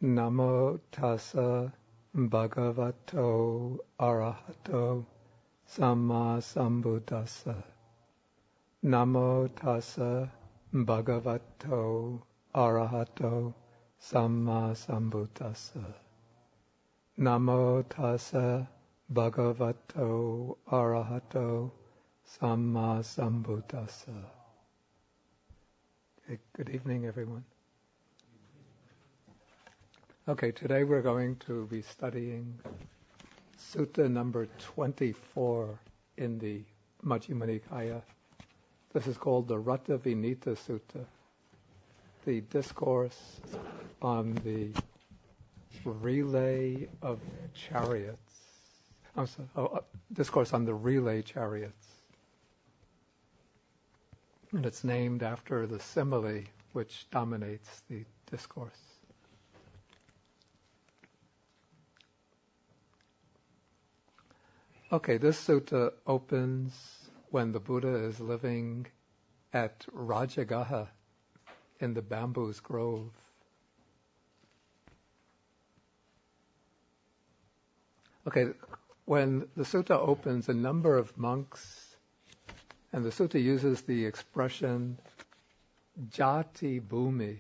Namo tassa bhagavato arahato samma sambuddhassa. Namo tassa bhagavato arahato samma sambuddhassa. Namo tassa bhagavato arahato samma sambuddhassa. Okay, good evening, everyone. Okay, today we're going to be studying Sutta number 24 in the Majjhima Nikaya. This is called the Rathavinita Sutta, the discourse on the relay of chariots. Discourse on the relay chariots. And it's named after the simile which dominates the discourse. Okay, this sutta opens when the Buddha is living at Rajagaha in the bamboos grove. Okay, when the sutta opens, a number of monks, and the sutta uses the expression jati bhumi,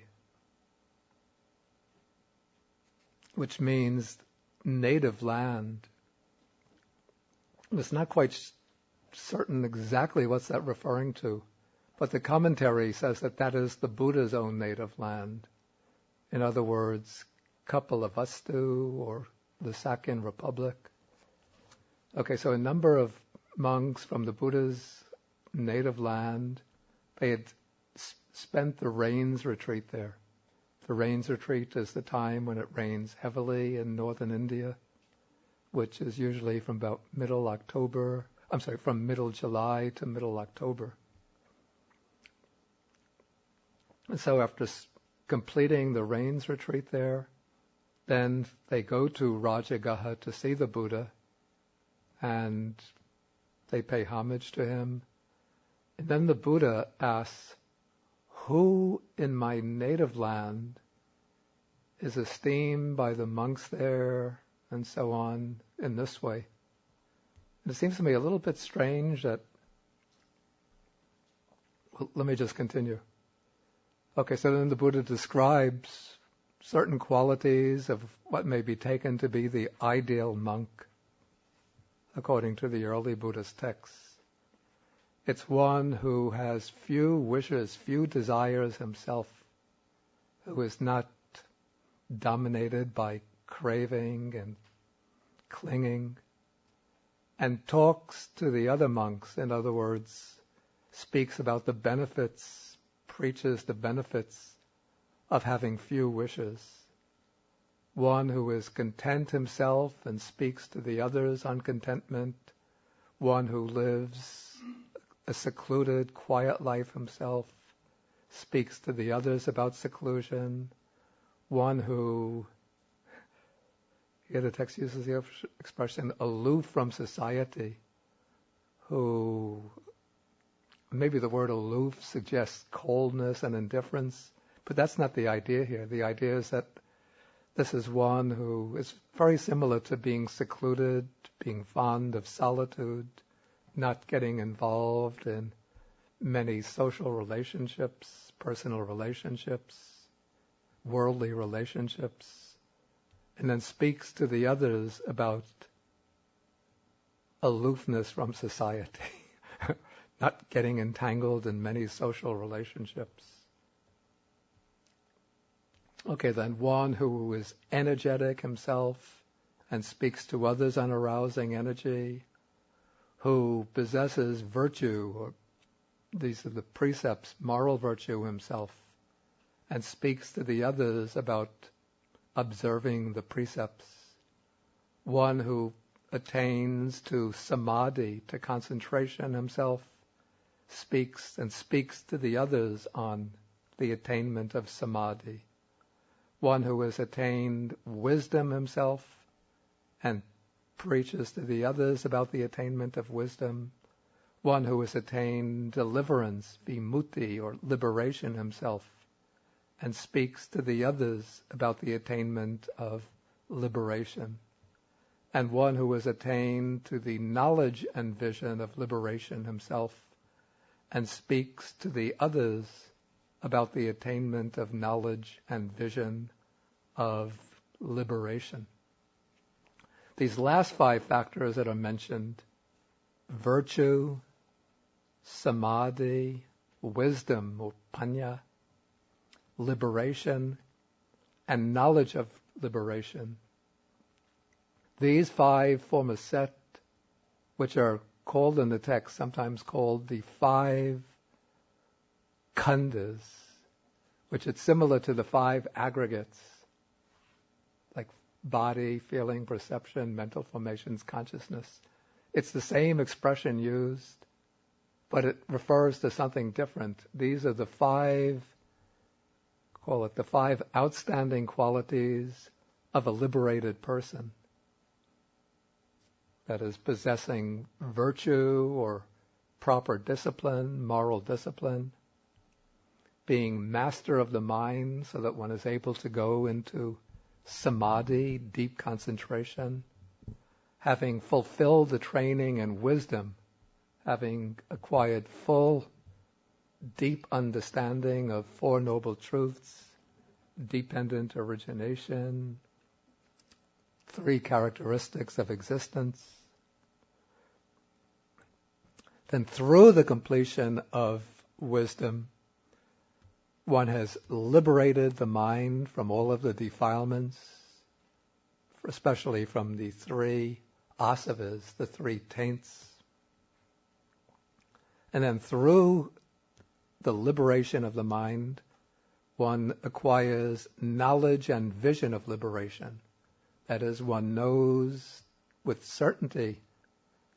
which means native land. It's not quite certain exactly what's that referring to, but the commentary says that that is the Buddha's own native land. In other words, Kapilavastu or the Sakyan Republic. Okay, so a number of monks from the Buddha's native land, they had spent the rains retreat there. The rains retreat is the time when it rains heavily in northern India, which is usually from about from middle July to middle October. And so after completing the rains retreat there, then they go to Rajagaha to see the Buddha, and they pay homage to him. And then the Buddha asks, who in my native land is esteemed by the monks there, and so on, in this way. And it seems to me a little bit strange that... Well, let me just continue. Okay, so then the Buddha describes certain qualities of what may be taken to be the ideal monk, according to the early Buddhist texts. It's one who has few wishes, few desires himself, who is not dominated by craving and clinging, and talks to the other monks, in other words, speaks about the benefits, preaches the benefits of having few wishes. One who is content himself and speaks to the others on contentment. One who lives a secluded, quiet life himself, speaks to the others about seclusion. One who, here the text uses the expression, aloof from society, who, maybe the word aloof suggests coldness and indifference, but that's not the idea here. The idea is that this is one who is very similar to being secluded, being fond of solitude, not getting involved in many social relationships, personal relationships, worldly relationships, and then speaks to the others about aloofness from society, not getting entangled in many social relationships. Okay, then one who is energetic himself and speaks to others on arousing energy, who possesses virtue, or these are the precepts, moral virtue himself, and speaks to the others about observing the precepts. One who attains to samadhi, to concentration himself, speaks to the others on the attainment of samadhi. One who has attained wisdom himself and preaches to the others about the attainment of wisdom. One who has attained deliverance, vimutti, or liberation himself, and speaks to the others about the attainment of liberation. And one who has attained to the knowledge and vision of liberation himself and speaks to the others about the attainment of knowledge and vision of liberation. These last 5 factors that are mentioned, virtue, samadhi, wisdom or panya, liberation, and knowledge of liberation. These 5 form a set which are called in the text, sometimes called the 5 khandhas, which is similar to the 5 aggregates, like body, feeling, perception, mental formations, consciousness. It's the same expression used, but it refers to something different. These are the 5, call it the 5 outstanding qualities of a liberated person. That is, possessing virtue or proper discipline, moral discipline, being master of the mind so that one is able to go into samadhi, deep concentration, having fulfilled the training in wisdom, having acquired full, deep understanding of 4 noble truths, dependent origination, 3 characteristics of existence. Then through the completion of wisdom, one has liberated the mind from all of the defilements, especially from the 3 asavas, the 3 taints. And then through the liberation of the mind, one acquires knowledge and vision of liberation. That is, one knows with certainty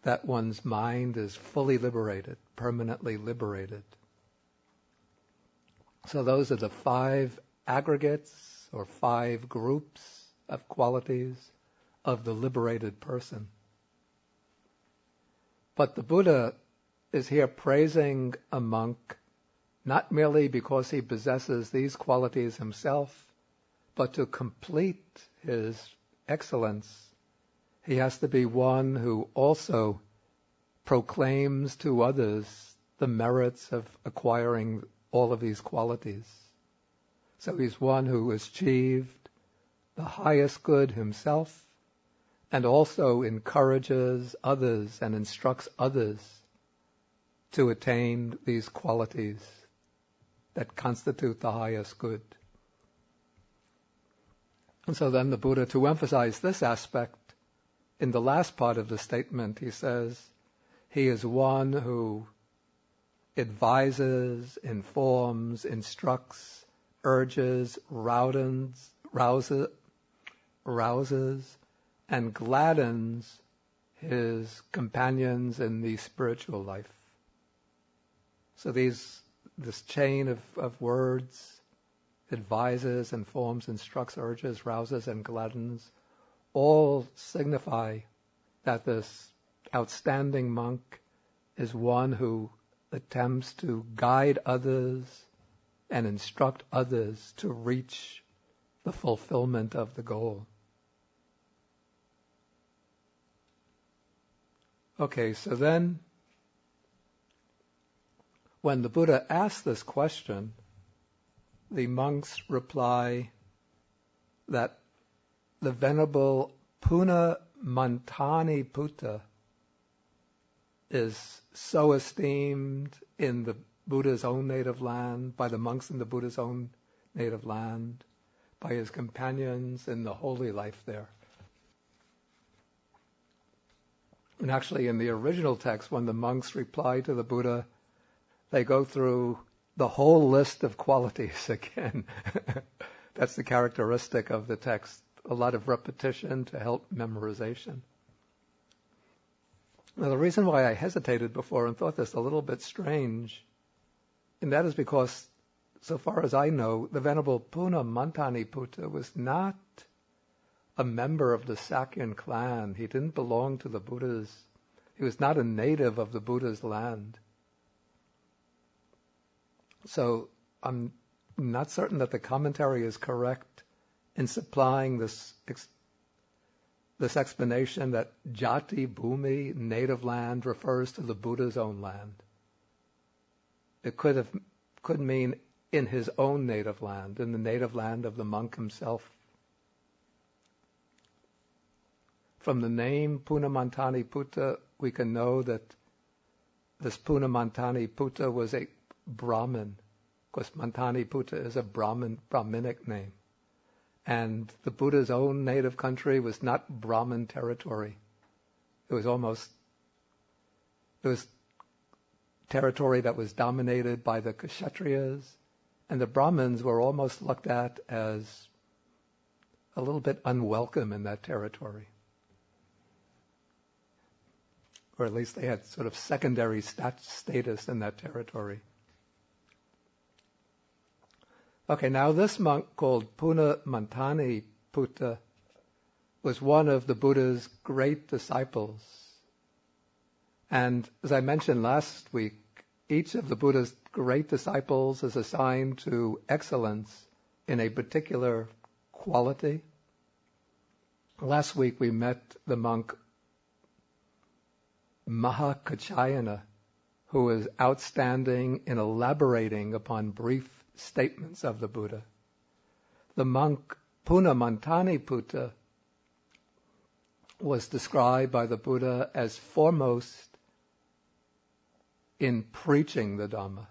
that one's mind is fully liberated, permanently liberated. So those are the 5 aggregates or 5 groups of qualities of the liberated person. But the Buddha is here praising a monk not merely because he possesses these qualities himself, but to complete his excellence, he has to be one who also proclaims to others the merits of acquiring all of these qualities. So he's one who achieved the highest good himself and also encourages others and instructs others to attain these qualities that constitute the highest good. And so then the Buddha, to emphasize this aspect, in the last part of the statement, he says, he is one who advises, informs, instructs, urges, rouses, and gladdens his companions in the spiritual life. So this chain of words, advises, informs, instructs, urges, rouses, and gladdens, all signify that this outstanding monk is one who attempts to guide others and instruct others to reach the fulfillment of the goal. Okay, so then when the Buddha asked this question, the monks reply that the Venerable Puna Mantani Putta is so esteemed in the Buddha's own native land, by the monks in the Buddha's own native land, by his companions in the holy life there. And actually in the original text, when the monks reply to the Buddha, they go through the whole list of qualities again. That's the characteristic of the text. A lot of repetition to help memorization. Now, the reason why I hesitated before and thought this a little bit strange, and that is because, so far as I know, the Venerable Puna Mantani Putta was not a member of the Sakyan clan. He didn't belong to the Buddha's. He was not a native of the Buddha's land. So I'm not certain that the commentary is correct in supplying this explanation that Jati Bhumi, native land, refers to the Buddha's own land. It could mean in his own native land, in the native land of the monk himself. From the name Punamantani Putta, we can know that this Punamantani Putta was a Brahmin, because Mantani Putta is a Brahminic name. And the Buddha's own native country was not Brahmin territory. It was territory that was dominated by the Kshatriyas, and the Brahmins were almost looked at as a little bit unwelcome in that territory. Or at least they had sort of secondary status in that territory. Okay, now this monk called Punamantani Putta was one of the Buddha's great disciples. And as I mentioned last week, each of the Buddha's great disciples is assigned to excellence in a particular quality. Last week we met the monk Mahakachayana, who is outstanding in elaborating upon brief statements of the Buddha. The monk Punamantani Putta was described by the Buddha as foremost in preaching the Dhamma.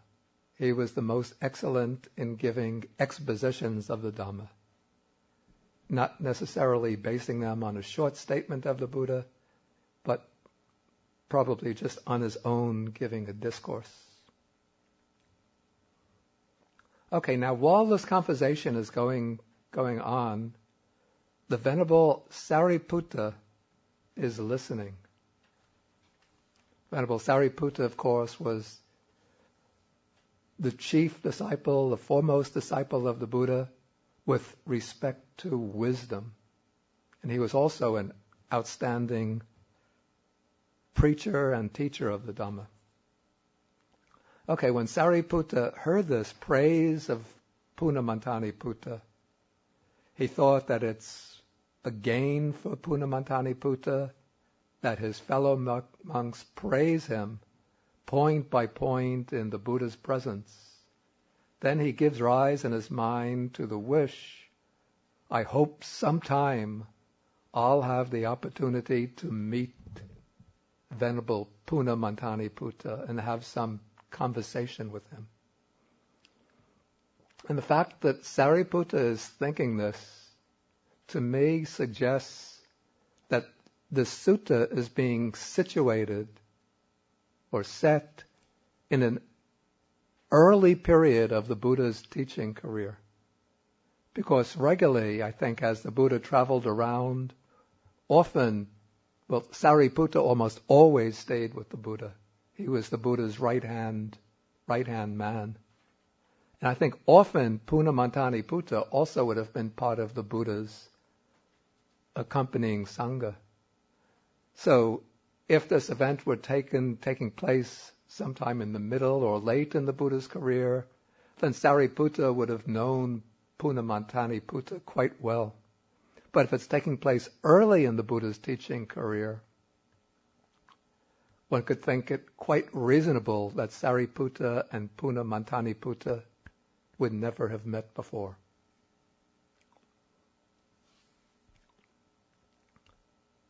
He was the most excellent in giving expositions of the Dhamma, not necessarily basing them on a short statement of the Buddha, but probably just on his own giving a discourse. Okay, now while this conversation is going on, the Venerable Sariputta is listening. Venerable Sariputta, of course, was the chief disciple, the foremost disciple of the Buddha with respect to wisdom. And he was also an outstanding preacher and teacher of the Dhamma. Okay, when Sariputta heard this praise of Punamantani Putta, he thought that it's a gain for Punamantani Putta that his fellow monks praise him point by point in the Buddha's presence. Then he gives rise in his mind to the wish, I hope sometime I'll have the opportunity to meet Venerable Punamantani Putta and have some conversation with him. And the fact that Sariputta is thinking this, to me, suggests that the sutta is being situated or set in an early period of the Buddha's teaching career. Because regularly, I think, as the Buddha traveled around, Sariputta almost always stayed with the Buddha. He was the Buddha's right-hand man. And I think often Punamantani Putta also would have been part of the Buddha's accompanying Sangha. So if this event were taking place sometime in the middle or late in the Buddha's career, then Sariputta would have known Punamantani Putta quite well. But if it's taking place early in the Buddha's teaching career, one could think it quite reasonable that Sariputta and Punamantani Putta would never have met before.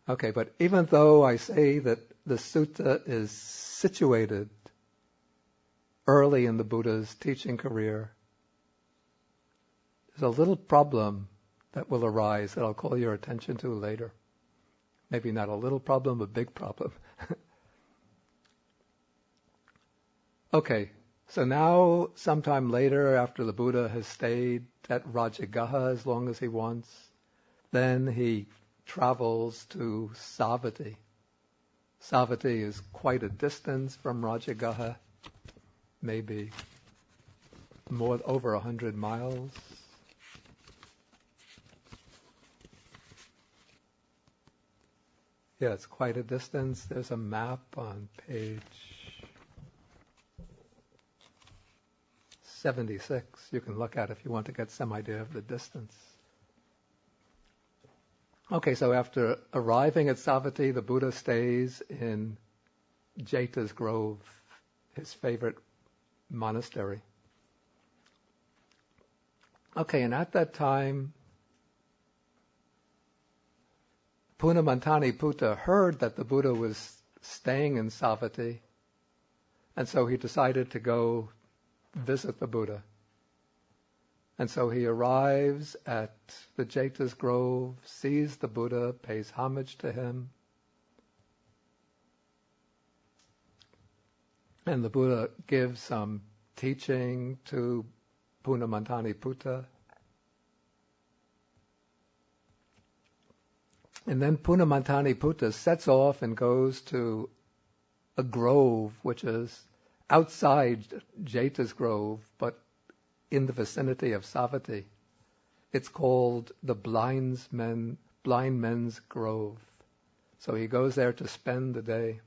Okay, but even though I say that the sutta is situated early in the Buddha's teaching career, there's a little problem that will arise that I'll call your attention to later. Maybe not a little problem, a big problem. Okay, so now sometime later, after the Buddha has stayed at Rajagaha as long as he wants, then he travels to Savatthi. Savatthi is quite a distance from Rajagaha, maybe over 100 miles. Yeah, it's quite a distance. There's a map on page 76. You can look at it if you want to get some idea of the distance. Okay, so after arriving at Savatthi, the Buddha stays in Jeta's Grove, his favorite monastery. Okay, and at that time, Punamantani Putta heard that the Buddha was staying in Savatthi, and so he decided to go visit the Buddha. And so he arrives at the Jeta's Grove, sees the Buddha, pays homage to him. And the Buddha gives some teaching to Punamantani Putta. And then Punamantani Putta sets off and goes to a grove which is outside Jeta's Grove, but in the vicinity of Savatthi. It's called the Blind Men's Grove. So he goes there to spend the day.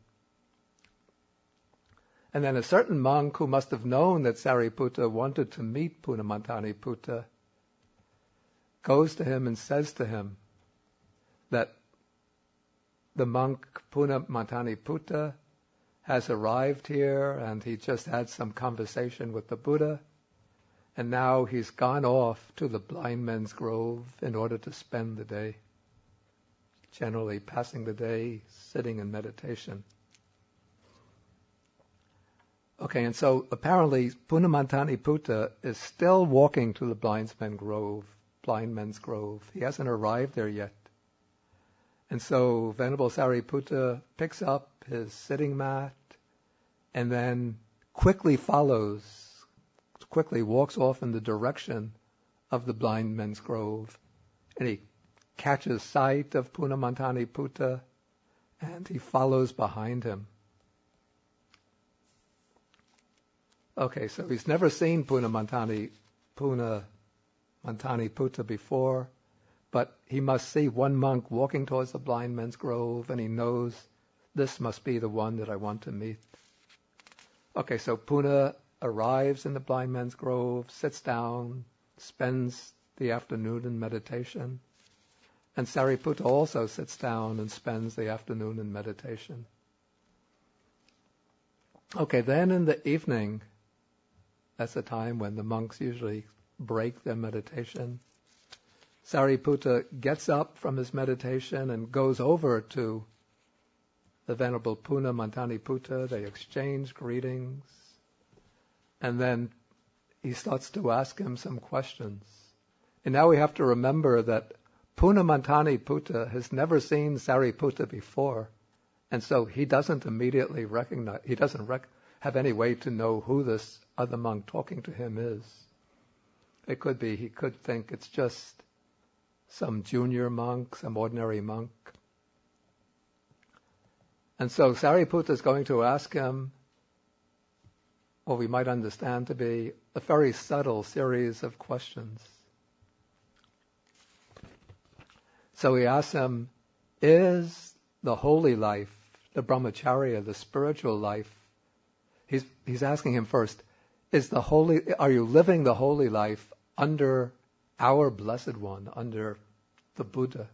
And then a certain monk who must have known that Sariputta wanted to meet Punamantani Putta goes to him and says to him that the monk Punamantani Putta has arrived here and he just had some conversation with the Buddha, and now he's gone off to the Blind Men's Grove in order to spend the day, generally passing the day sitting in meditation. Okay, and so apparently Punamantani Putta is still walking to the Blind Men's Grove. He hasn't arrived there yet. And so Venerable Sariputta picks up his sitting mat and then quickly walks off in the direction of the Blind Men's Grove. And he catches sight of Punamantani Putta and he follows behind him. Okay, so he's never seen Punamantani Putta before, but he must see one monk walking towards the Blind Men's Grove, and he knows this must be the one that I want to meet. Okay, so Puna arrives in the Blind Men's Grove, sits down, spends the afternoon in meditation, and Sariputta also sits down and spends the afternoon in meditation. Okay, then in the evening, that's the time when the monks usually break their meditation. Sariputta gets up from his meditation and goes over to the Venerable Punamantani Putta. They exchange greetings. And then he starts to ask him some questions. And now we have to remember that Punamantani Putta has never seen Sariputta before. And so he doesn't immediately recognize, he doesn't have any way to know who this other monk talking to him is. It could be, he could think it's just some junior monk, some ordinary monk. And so Sariputta is going to ask him what we might understand to be a very subtle series of questions. So he asks him, is the holy life, the brahmacharya, the spiritual life, he's asking him first, are you living the holy life under our Blessed One, under the Buddha?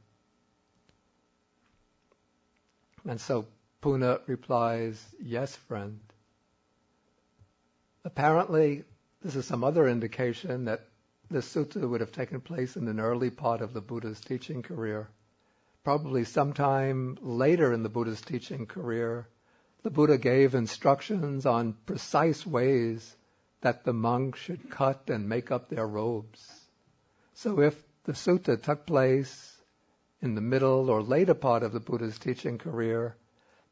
And so Puna replies, yes, friend. Apparently, this is some other indication that this sutta would have taken place in an early part of the Buddha's teaching career. Probably sometime later in the Buddha's teaching career, the Buddha gave instructions on precise ways that the monks should cut and make up their robes. So if the sutta took place in the middle or later part of the Buddha's teaching career,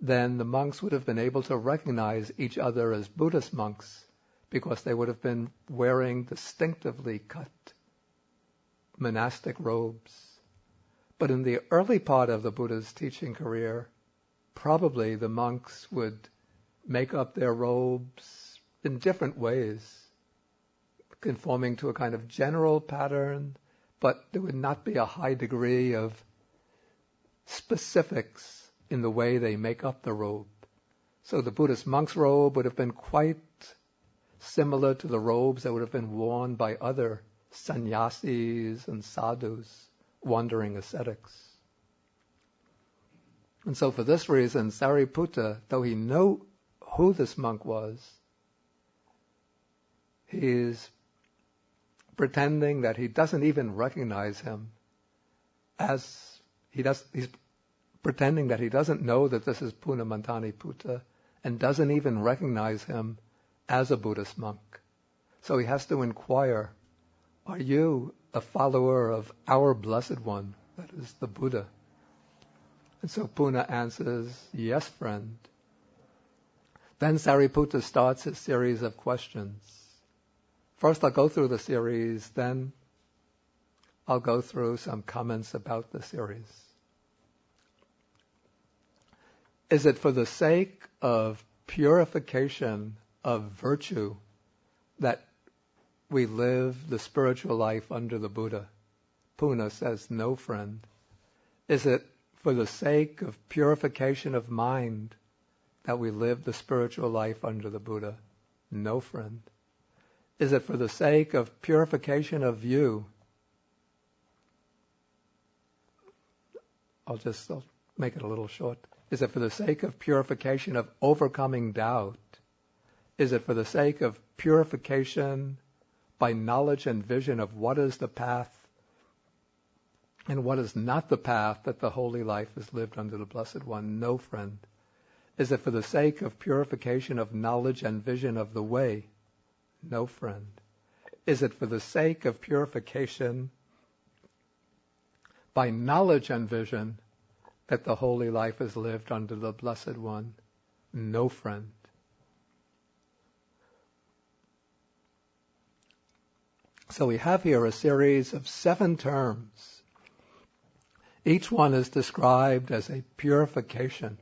then the monks would have been able to recognize each other as Buddhist monks because they would have been wearing distinctively cut monastic robes. But in the early part of the Buddha's teaching career, probably the monks would make up their robes in different ways, conforming to a kind of general pattern, but there would not be a high degree of specifics in the way they make up the robe. So the Buddhist monk's robe would have been quite similar to the robes that would have been worn by other sannyasis and sadhus, wandering ascetics. And so for this reason, Sariputta, though he knew who this monk was, he's pretending that he doesn't even recognize him he's pretending that he doesn't know that this is Punamantani Putta and doesn't even recognize him as a Buddhist monk. So he has to inquire, are you a follower of our Blessed One, that is the Buddha? And so Puna answers, yes, friend. Then Sariputta starts his series of questions. First I'll go through the series, then I'll go through some comments about the series. Is it for the sake of purification of virtue that we live the spiritual life under the Buddha? Puna says, no, friend. Is it for the sake of purification of mind that we live the spiritual life under the Buddha? No, friend. Is it for the sake of purification of view? I'll make it a little short. Is it for the sake of purification of overcoming doubt? Is it for the sake of purification by knowledge and vision of what is the path and what is not the path that the holy life is lived under the Blessed One? No, friend. Is it for the sake of purification of knowledge and vision of the way? No, friend. Is it for the sake of purification by knowledge and vision that the holy life is lived under the Blessed One? No, friend. So we have here a series of 7 terms. Each one is described as a purification.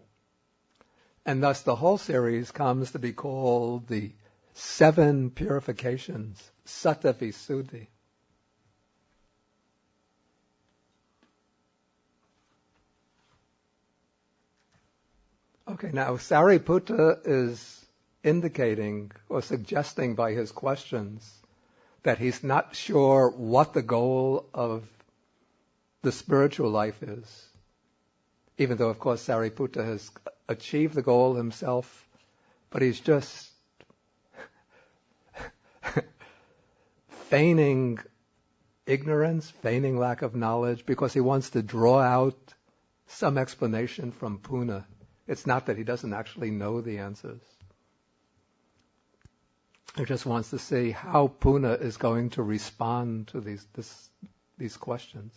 And thus the whole series comes to be called the 7 purifications, Sutta Visuddhi. Okay, now Sariputta is indicating or suggesting by his questions that he's not sure what the goal of the spiritual life is. Even though, of course, Sariputta has achieved the goal himself, but he's just feigning ignorance, feigning lack of knowledge, because he wants to draw out some explanation from Puna. It's not that he doesn't actually know the answers. He just wants to see how Puna is going to respond to these questions.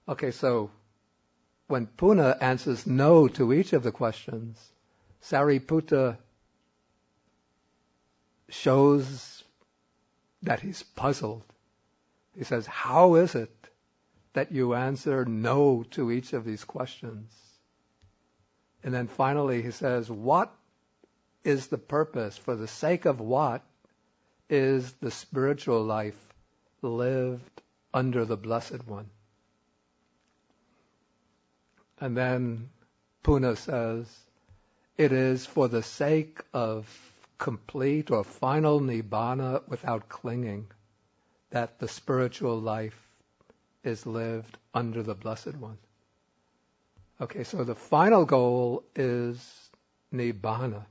Okay, so when Puna answers no to each of the questions, Sariputta shows that he's puzzled. He says, how is it that you answer no to each of these questions? And then finally he says, what is the purpose? For the sake of what is the spiritual life lived under the Blessed One? And then Puna says, it is for the sake of complete or final nibbana without clinging that the spiritual life is lived under the Blessed One. Okay, so the final goal is nibbana.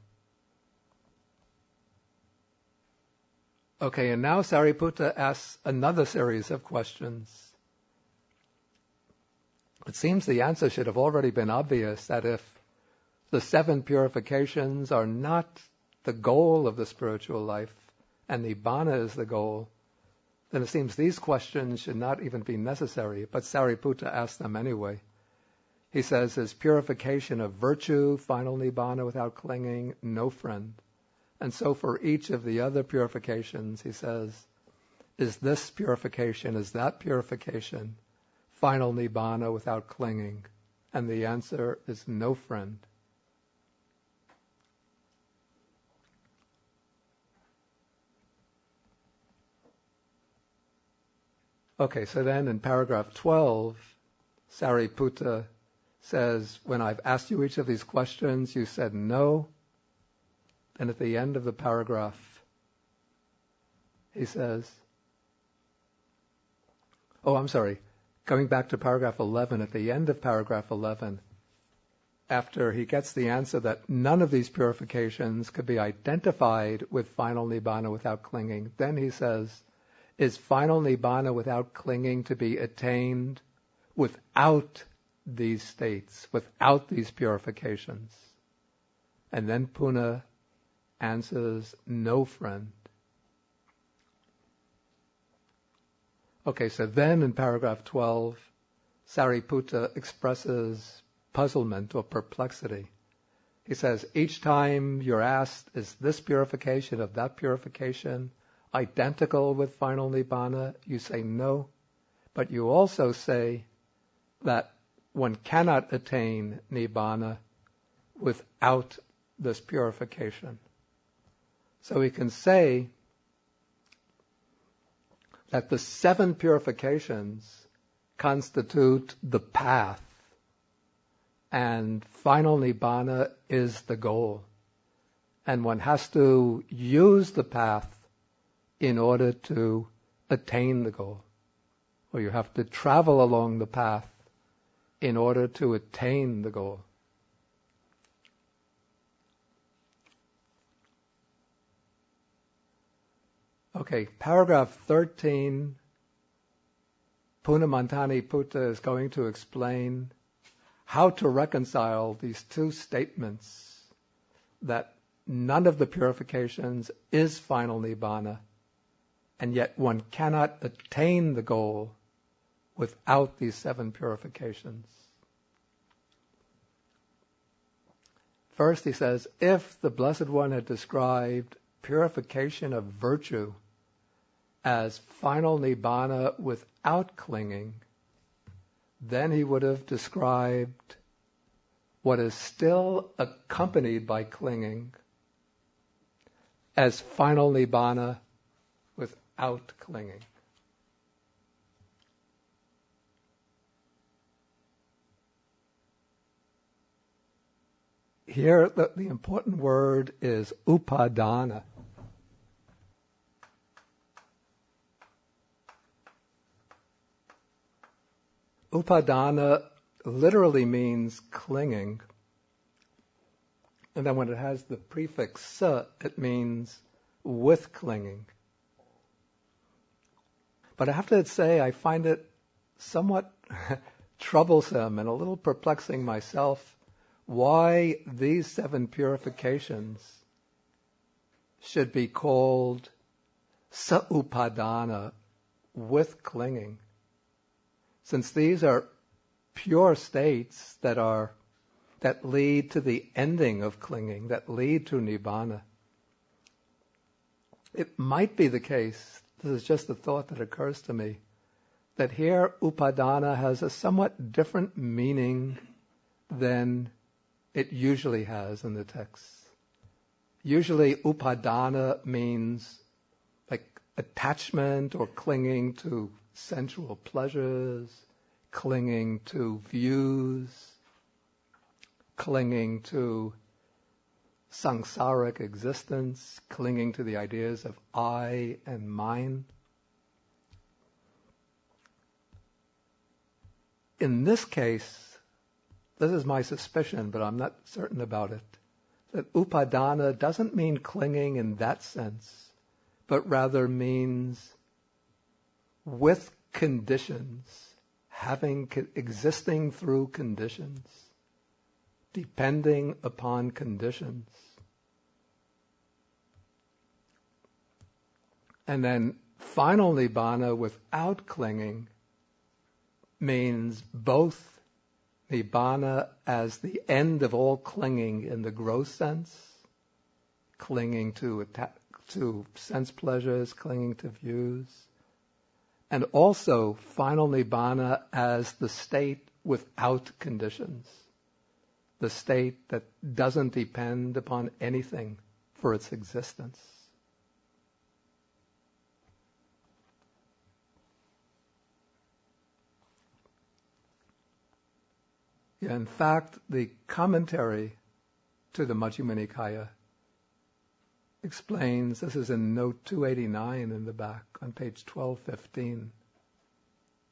Okay, and now Sariputta asks another series of questions. It seems the answer should have already been obvious, that if the 7 purifications are not the goal of the spiritual life, and nibbana is the goal, then it seems these questions should not even be necessary, but Sariputta asks them anyway. He says, is purification of virtue final nibbana without clinging? No, friend. And so for each of the other purifications, he says, is this purification, is that purification final nibbana without clinging? And the answer is no, friend. Okay, so then in paragraph 12, Sariputta says, when I've asked you each of these questions, you said no, And at the end of the paragraph, he says, going back to paragraph 11, at the end of paragraph 11, after he gets the answer that none of these purifications could be identified with final nibbana without clinging, then he says, is final nibbana without clinging to be attained without these states, without these purifications? And then Puna answers, no, friend. Okay, so then in paragraph 12, Sariputta expresses puzzlement or perplexity. He says, each time you're asked, is this purification of that purification identical with final nibbana? You say no, but you also say that one cannot attain nibbana without this purification. So we can say that the 7 purifications constitute the path, and final nibbana is the goal. And one has to use the path in order to attain the goal. Or you have to travel along the path in order to attain the goal. Okay, paragraph 13, Punamantani Putta is going to explain how to reconcile these two statements that none of the purifications is final nibbana, and yet one cannot attain the goal without these 7 purifications. First he says, if the Blessed One had described purification of virtue as final nibbana without clinging, then he would have described what is still accompanied by clinging as final nibbana without clinging. Here, the important word is upadana. Upadana literally means clinging. And then when it has the prefix sa, it means with clinging. But I have to say, I find it somewhat troublesome and a little perplexing myself why these 7 purifications should be called sa-upadana, with clinging, since these are pure states that lead to the ending of clinging, that lead to nibbana. It might be the case, this is just a thought that occurs to me, that here upadana has a somewhat different meaning than it usually has in the text. Usually upadana means like attachment or clinging to sensual pleasures, clinging to views, clinging to samsaric existence, clinging to the ideas of I and mine. In this case, this is my suspicion, but I'm not certain about it, that upadana doesn't mean clinging in that sense, but rather means with conditions, existing through conditions, depending upon conditions. And then final nibbana without clinging means both nibbana as the end of all clinging in the gross sense, clinging to sense pleasures, clinging to views, and also final nibbana as the state without conditions, the state that doesn't depend upon anything for its existence. In fact, the commentary to the Majjhima Nikaya explains, this is in note 289 in the back on page 1215.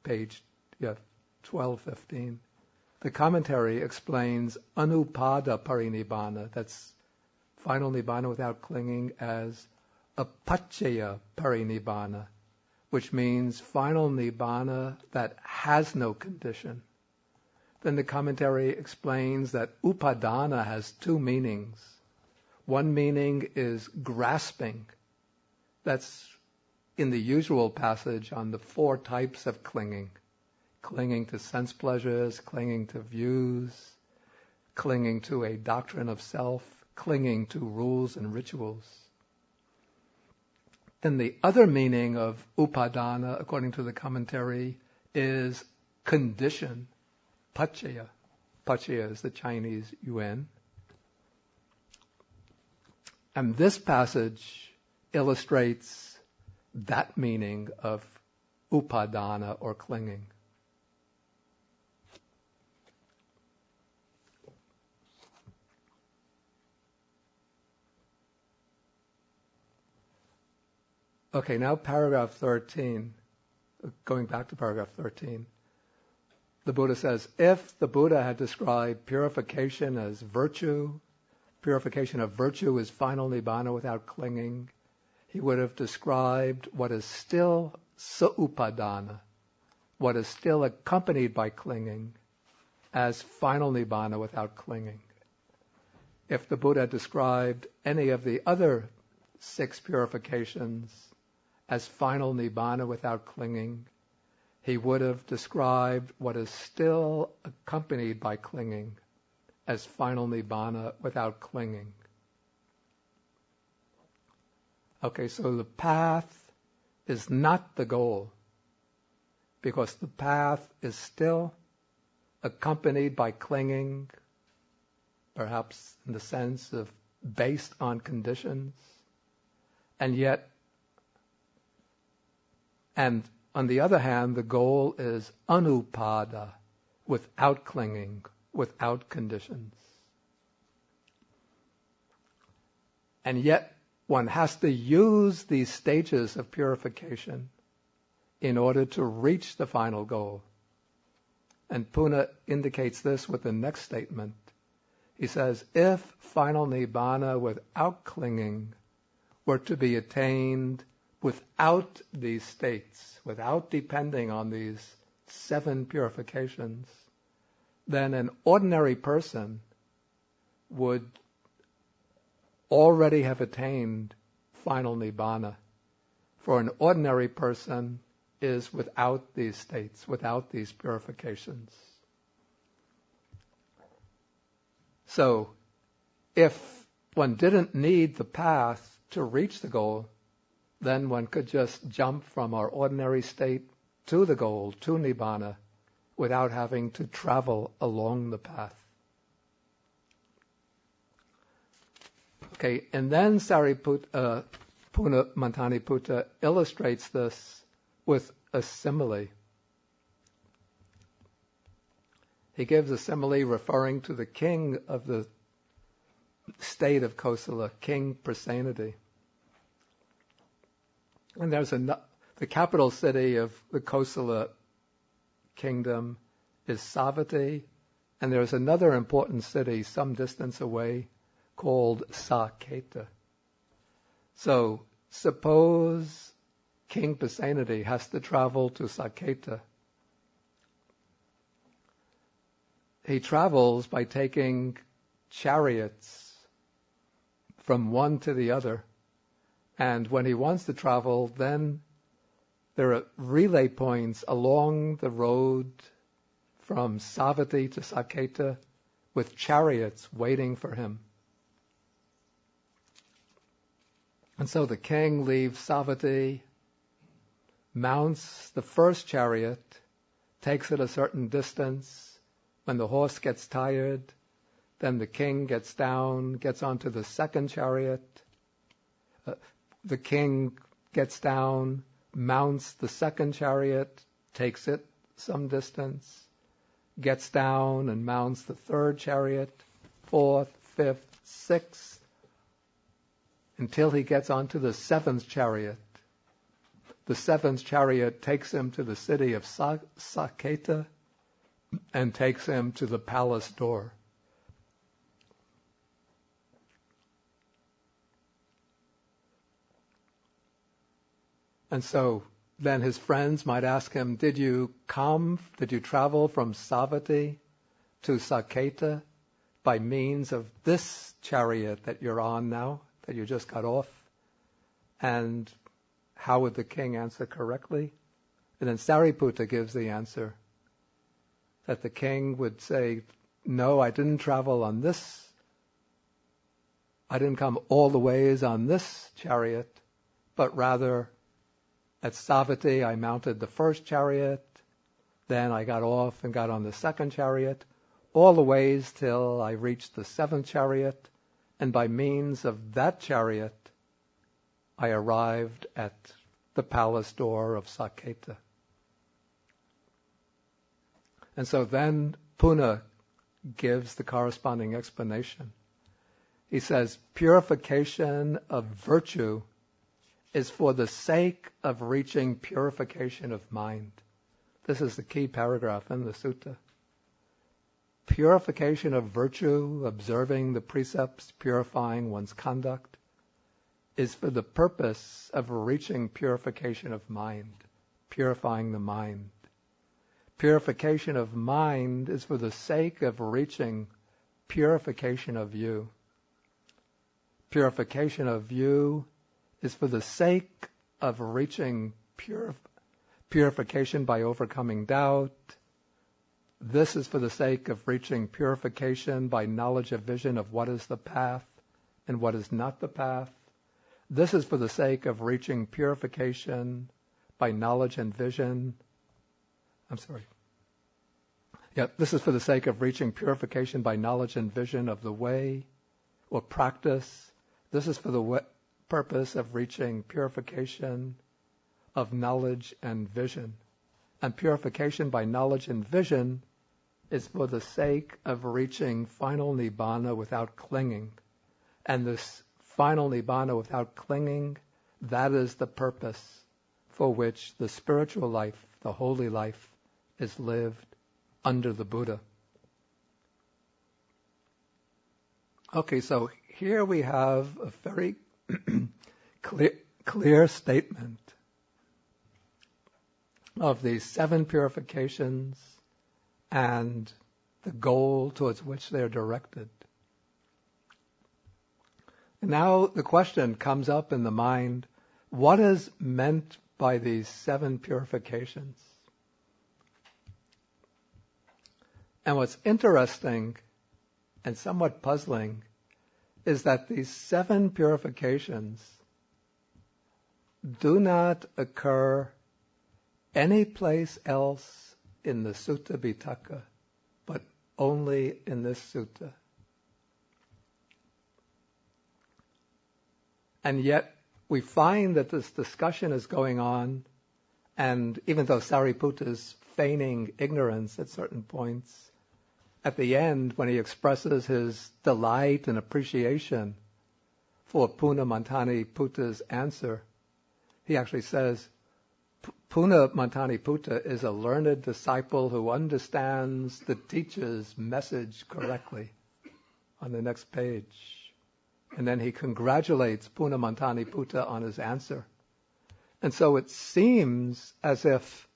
Page 1215. The commentary explains anupada parinibbana, that's final nibbana without clinging, as apacchaya parinibbana, which means final nibbana that has no condition. Then the commentary explains that upadana has two meanings. One meaning is grasping. That's in the usual passage on the four types of clinging. Clinging to sense pleasures, clinging to views, clinging to a doctrine of self, clinging to rules and rituals. Then the other meaning of upadana, according to the commentary, is condition, paccaya. Paccaya is the Chinese yuan. And this passage illustrates that meaning of upadana or clinging. Okay, now paragraph 13, going back to paragraph 13. The Buddha says, if the Buddha had described purification as virtue, purification of virtue is final nibbana without clinging, he would have described what is still saupadana, what is still accompanied by clinging, as final nibbana without clinging. If the Buddha described any of the other 6 purifications as final nibbana without clinging, he would have described what is still accompanied by clinging as final nibbana without clinging. Okay, so the path is not the goal, because the path is still accompanied by clinging, perhaps in the sense of based on conditions, and on the other hand, the goal is anupada, without clinging, without conditions. And yet, one has to use these stages of purification in order to reach the final goal. And Puna indicates this with the next statement. He says, if final nibbana without clinging were to be attained without these states, without depending on these 7 purifications, then an ordinary person would already have attained final nibbana. For an ordinary person is without these states, without these purifications. So, if one didn't need the path to reach the goal, then one could just jump from our ordinary state to the goal, to nibbana, without having to travel along the path. Okay, and then Puna Mantaniputta illustrates this with a simile. He gives a simile referring to the king of the state of Kosala, King Prasenadi. And there's the capital city of the Kosala kingdom is Savatthi, and there's another important city some distance away called Saketa. So suppose King Prasenadi has to travel to Saketa. He travels by taking chariots from one to the other. And when he wants to travel, then there are relay points along the road from Savatthi to Saketa with chariots waiting for him. And so the king leaves Savatthi, mounts the first chariot, takes it a certain distance. When the horse gets tired, then the king gets down, gets onto the second chariot. The king gets down, mounts the second chariot, takes it some distance, gets down and mounts the third chariot, fourth, fifth, sixth. until he gets onto the seventh chariot. The seventh chariot takes him to the city of Saketa and takes him to the palace door. And so then his friends might ask him, did you travel from Savatthi to Saketa by means of this chariot that you're on now, that you just got off? And how would the king answer correctly? And then Sariputta gives the answer, that the king would say, no, I didn't travel on this. I didn't come all the ways on this chariot, but rather at Savatthi I mounted the first chariot, then I got off and got on the second chariot, all the ways till I reached the seventh chariot, and by means of that chariot I arrived at the palace door of Saketa. And so then Puna gives the corresponding explanation. He says, purification of virtue is for the sake of reaching purification of mind. This is the key paragraph in the sutta. Purification of virtue, observing the precepts, purifying one's conduct, is for the purpose of reaching purification of mind, purifying the mind. Purification of mind is for the sake of reaching purification of view. Purification of view is for the sake of reaching purification by overcoming doubt. This is for the sake of reaching purification by knowledge of vision of what is the path and what is not the path. This is for the sake of reaching purification by knowledge and vision. This is for the sake of reaching purification by knowledge and vision of the way or practice. This is for the purpose of reaching purification of knowledge and vision. And purification by knowledge and vision is for the sake of reaching final nibbana without clinging. And this final nibbana without clinging, that is the purpose for which the spiritual life, the holy life, is lived under the Buddha. Okay, so here we have a very clear statement of the 7 purifications and the goal towards which they're directed. And now the question comes up in the mind, what is meant by these 7 purifications? And what's interesting and somewhat puzzling is that these 7 purifications do not occur any place else in the Sutta Pitaka, but only in this sutta. And yet we find that this discussion is going on, and even though Sariputta is feigning ignorance at certain points, at the end, when he expresses his delight and appreciation for Puna Mantani Putta's answer, he actually says, Puna Mantani Putta is a learned disciple who understands the teacher's message correctly, on the next page. And then he congratulates Puna Mantani Putta on his answer. And so it seems as if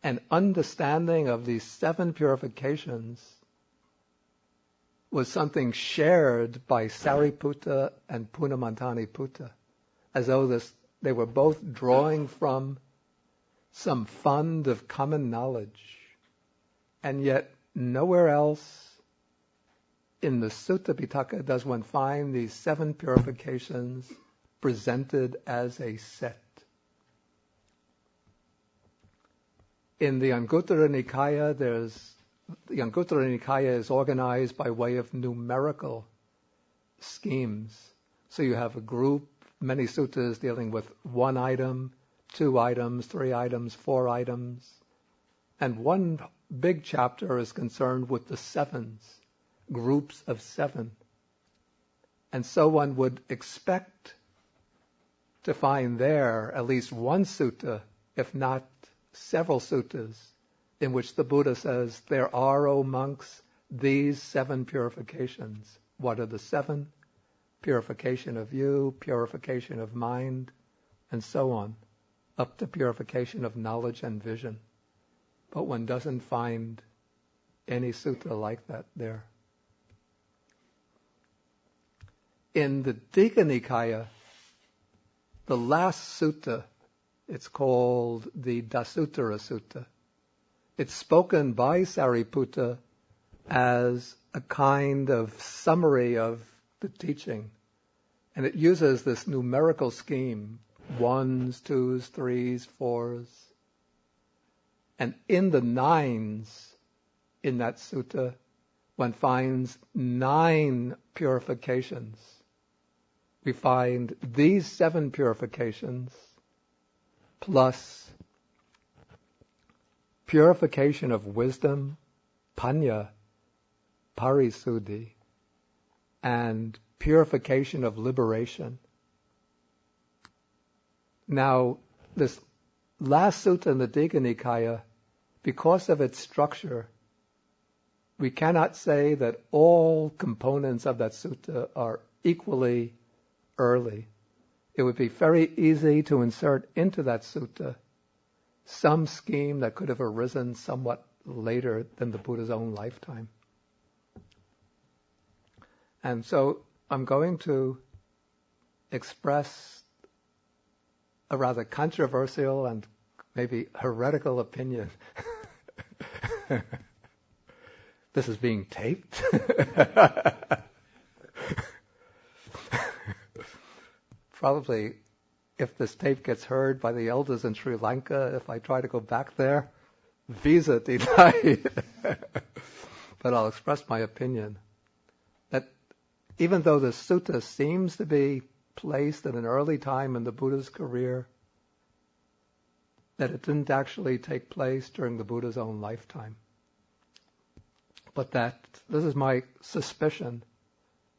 an understanding of these 7 purifications was something shared by Sariputta and Puna Mantani Putta, as though they were both drawing from some fund of common knowledge. And yet nowhere else in the Sutta Pitaka does one find these 7 purifications presented as a set. In the Anguttara Nikaya, the Anguttara Nikaya is organized by way of numerical schemes. So you have a group, many suttas dealing with 1 item, 2 items, 3 items, 4 items. And one big chapter is concerned with the 7s, groups of 7. And so one would expect to find there at least one sutta, if not several suttas, in which the Buddha says, there are, O monks, these 7 purifications. What are the 7? Purification of you, purification of mind, and so on, up to purification of knowledge and vision. But one doesn't find any sutta like that there. In the Digha Nikaya, the last sutta, it's called the Dasuttara Sutta. It's spoken by Sariputta as a kind of summary of the teaching. And it uses this numerical scheme, 1s, 2s, 3s, 4s. And in the 9s, in that sutta, one finds 9 purifications. We find these 7 purifications plus purification of wisdom, panya, parisuddhi, and purification of liberation. Now, this last sutta in the Digha Nikaya, because of its structure, we cannot say that all components of that sutta are equally early. It would be very easy to insert into that sutta some scheme that could have arisen somewhat later than the Buddha's own lifetime. And so I'm going to express a rather controversial and maybe heretical opinion. This is being taped. Probably, if this tape gets heard by the elders in Sri Lanka, if I try to go back there, visa denied. But I'll express my opinion that even though the sutta seems to be placed at an early time in the Buddha's career, that it didn't actually take place during the Buddha's own lifetime. But that, this is my suspicion,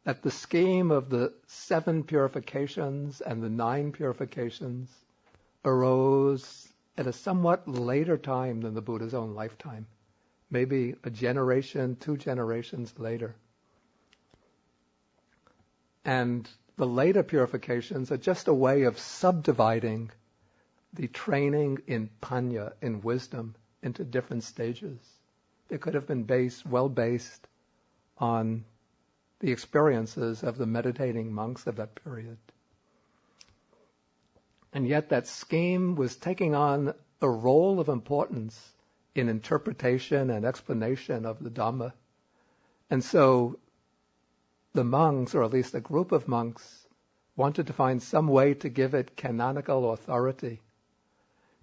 that the scheme of the 7 purifications and the 9 purifications arose at a somewhat later time than the Buddha's own lifetime, maybe a generation, 2 generations later. And the later purifications are just a way of subdividing the training in panya, in wisdom, into different stages. It could have been well based on the experiences of the meditating monks of that period. And yet that scheme was taking on a role of importance in interpretation and explanation of the Dhamma. And so the monks, or at least a group of monks, wanted to find some way to give it canonical authority.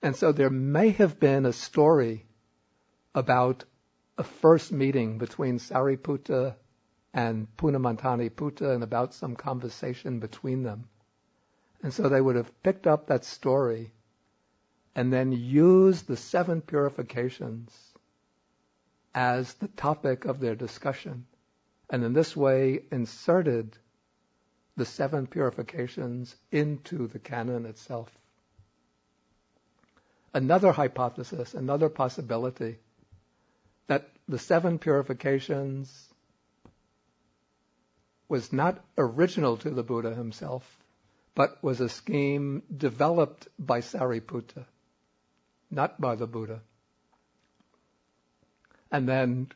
And so there may have been a story about a first meeting between Sariputta and Punamantani Putta and about some conversation between them. And so they would have picked up that story and then used the 7 purifications as the topic of their discussion. And in this way inserted the 7 purifications into the canon itself. Another hypothesis, another possibility, that the 7 purifications was not original to the Buddha himself, but was a scheme developed by Sariputta, not by the Buddha. And then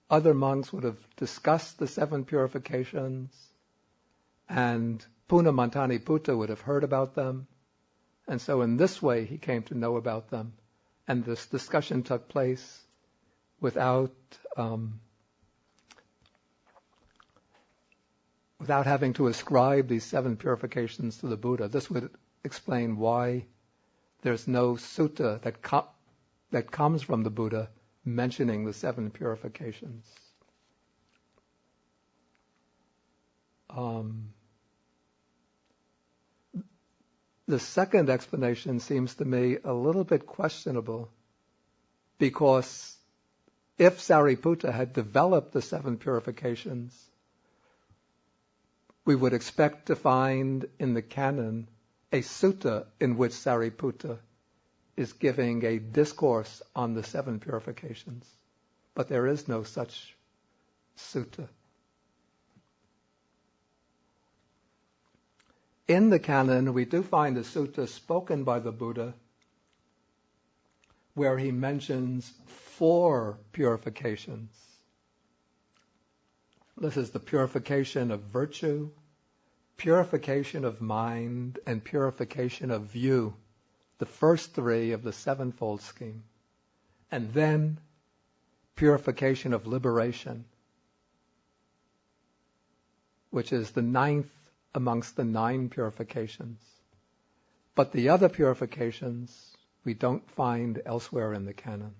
other monks would have discussed the 7 purifications, and Punamantani Putta would have heard about them. And so in this way he came to know about them. And this discussion took place without having to ascribe these 7 purifications to the Buddha. This would explain why there's no sutta that comes from the Buddha mentioning the 7 purifications. The second explanation seems to me a little bit questionable, because if Sariputta had developed the 7 purifications, we would expect to find in the canon a sutta in which Sariputta is giving a discourse on the 7 purifications. But there is no such sutta. In the canon, we do find a sutta spoken by the Buddha where he mentions 4 purifications. This is the purification of virtue, purification of mind, and purification of view, the first 3 of the 7-fold scheme. And then purification of liberation, which is the 9th amongst the 9 purifications. But the other purifications we don't find elsewhere in the canon.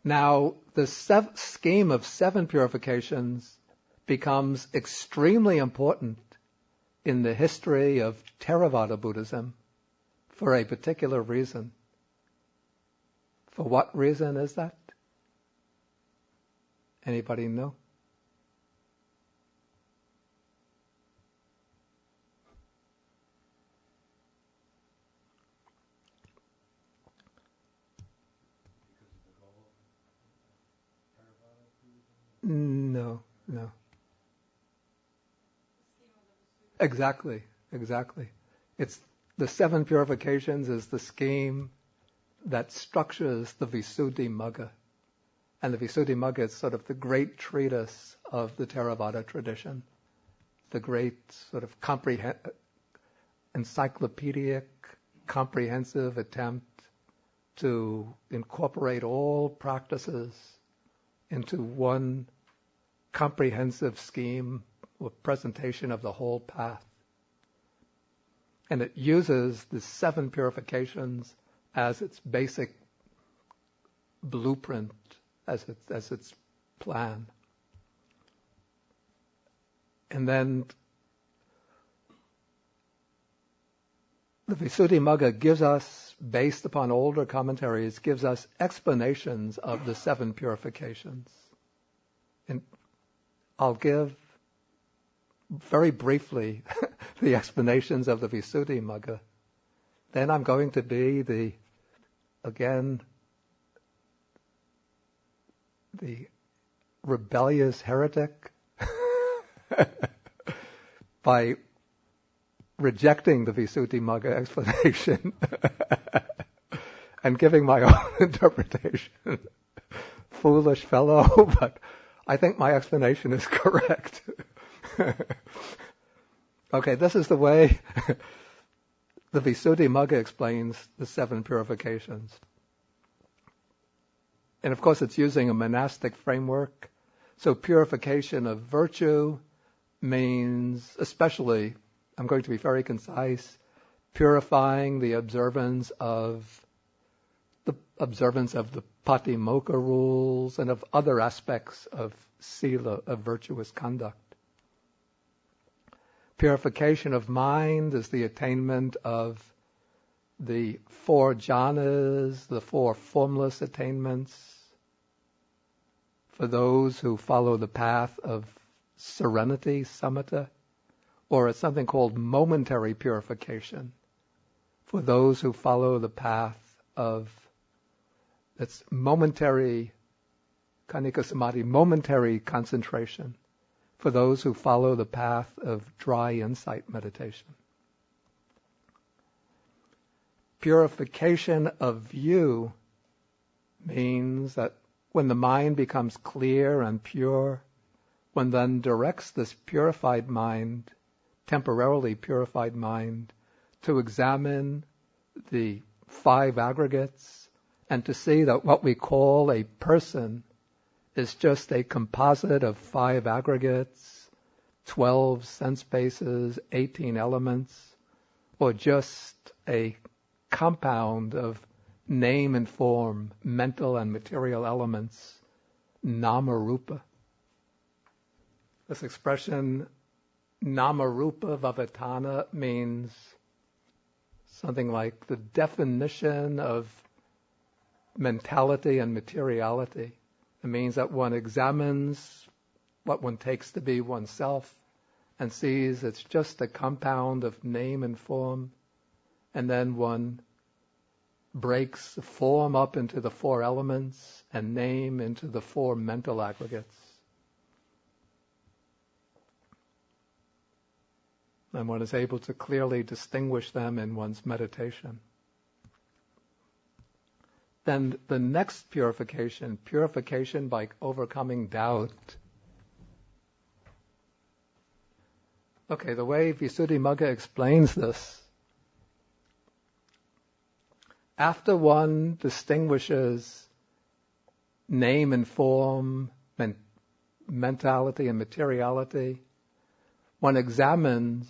Now, the scheme of 7 purifications becomes extremely important in the history of Theravada Buddhism for a particular reason. For what reason is that? Anybody know? No. Exactly. It's the 7 purifications is the scheme that structures the Visuddhimagga. And the Visuddhimagga is sort of the great treatise of the Theravada tradition, the great sort of encyclopedic, comprehensive attempt to incorporate all practices into one comprehensive scheme or presentation of the whole path. And it uses the 7 purifications as its basic blueprint, as its plan. And then the Visuddhimagga gives us, based upon older commentaries, gives us explanations of the 7 purifications. And I'll give very briefly the explanations of the Visuddhimagga. Then I'm going to be the rebellious heretic by rejecting the Visuddhimagga explanation and giving my own interpretation. Foolish fellow, but I think my explanation is correct. Okay, this is the way the Visuddhimagga explains the 7 purifications. And of course it's using a monastic framework. So purification of virtue means, especially, I'm going to be very concise, purifying the observance of the Patimokkha rules and of other aspects of sila, of virtuous conduct. Purification of mind is the attainment of the 4 jhanas, the 4 formless attainments, for those who follow the path of serenity, samatha, or it's something called momentary purification, for those who follow the path of it's momentary kanika samadhi, momentary concentration, for those who follow the path of dry insight meditation. Purification of view means that when the mind becomes clear and pure, one then directs this purified mind, temporarily purified mind, to examine the 5 aggregates and to see that what we call a person is just a composite of 5 aggregates, 12 sense bases, 18 elements, or just a compound of name and form, mental and material elements, nama-rupa. This expression, nama-rupa vavatana, means something like the definition of mentality and materiality. It means that one examines what one takes to be oneself and sees it's just a compound of name and form, and then one breaks the form up into the four elements and name into the four mental aggregates. And one is able to clearly distinguish them in one's meditation. Then the next purification by overcoming doubt. Okay, the way Visuddhimagga explains this, after one distinguishes name and form, mentality and materiality, one examines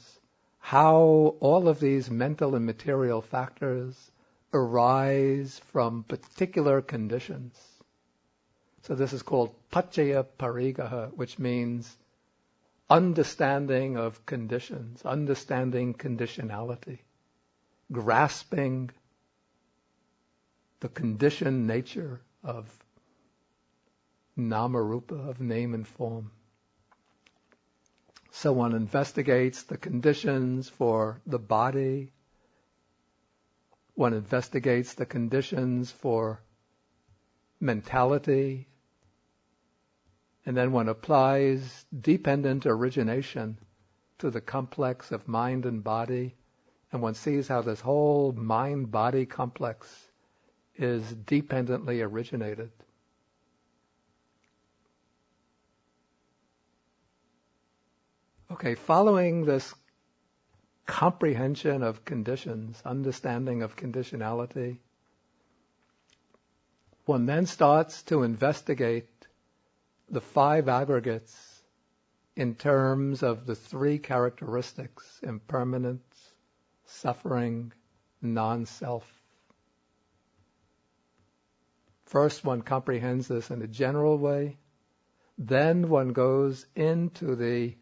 how all of these mental and material factors arise from particular conditions. So this is called paccaya parigaha, which means understanding of conditions, understanding conditionality, grasping the conditioned nature of nama rupa, of name and form. So one investigates the conditions for the body, one investigates the conditions for mentality, and then one applies dependent origination to the complex of mind and body, and one sees how this whole mind-body complex is dependently originated. Okay, following this comprehension of conditions, understanding of conditionality, one then starts to investigate the five aggregates in terms of the three characteristics: impermanence, suffering, non-self. First, one comprehends this in a general way. Then one goes into the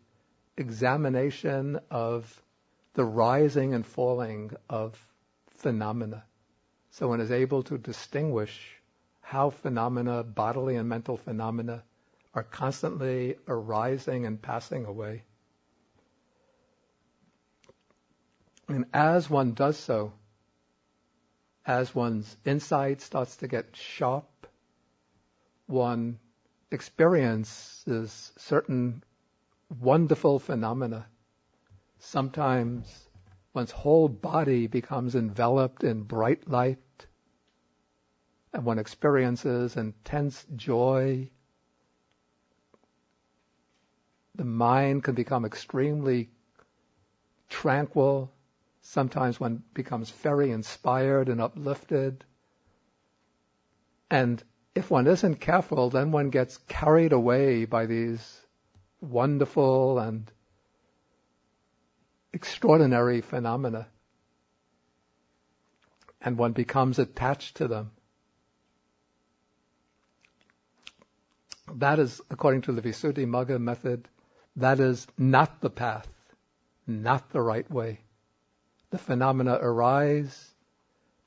examination of the rising and falling of phenomena. So one is able to distinguish how phenomena, bodily and mental phenomena, are constantly arising and passing away. And as one does so, as one's insight starts to get sharp, one experiences certain wonderful phenomena. Sometimes one's whole body becomes enveloped in bright light, and one experiences intense joy. The mind can become extremely tranquil. Sometimes one becomes very inspired and uplifted. And if one isn't careful, then one gets carried away by these wonderful and extraordinary phenomena, and one becomes attached to them. That is, according to the Visuddhimagga method, that is not the path, not the right way. The phenomena arise,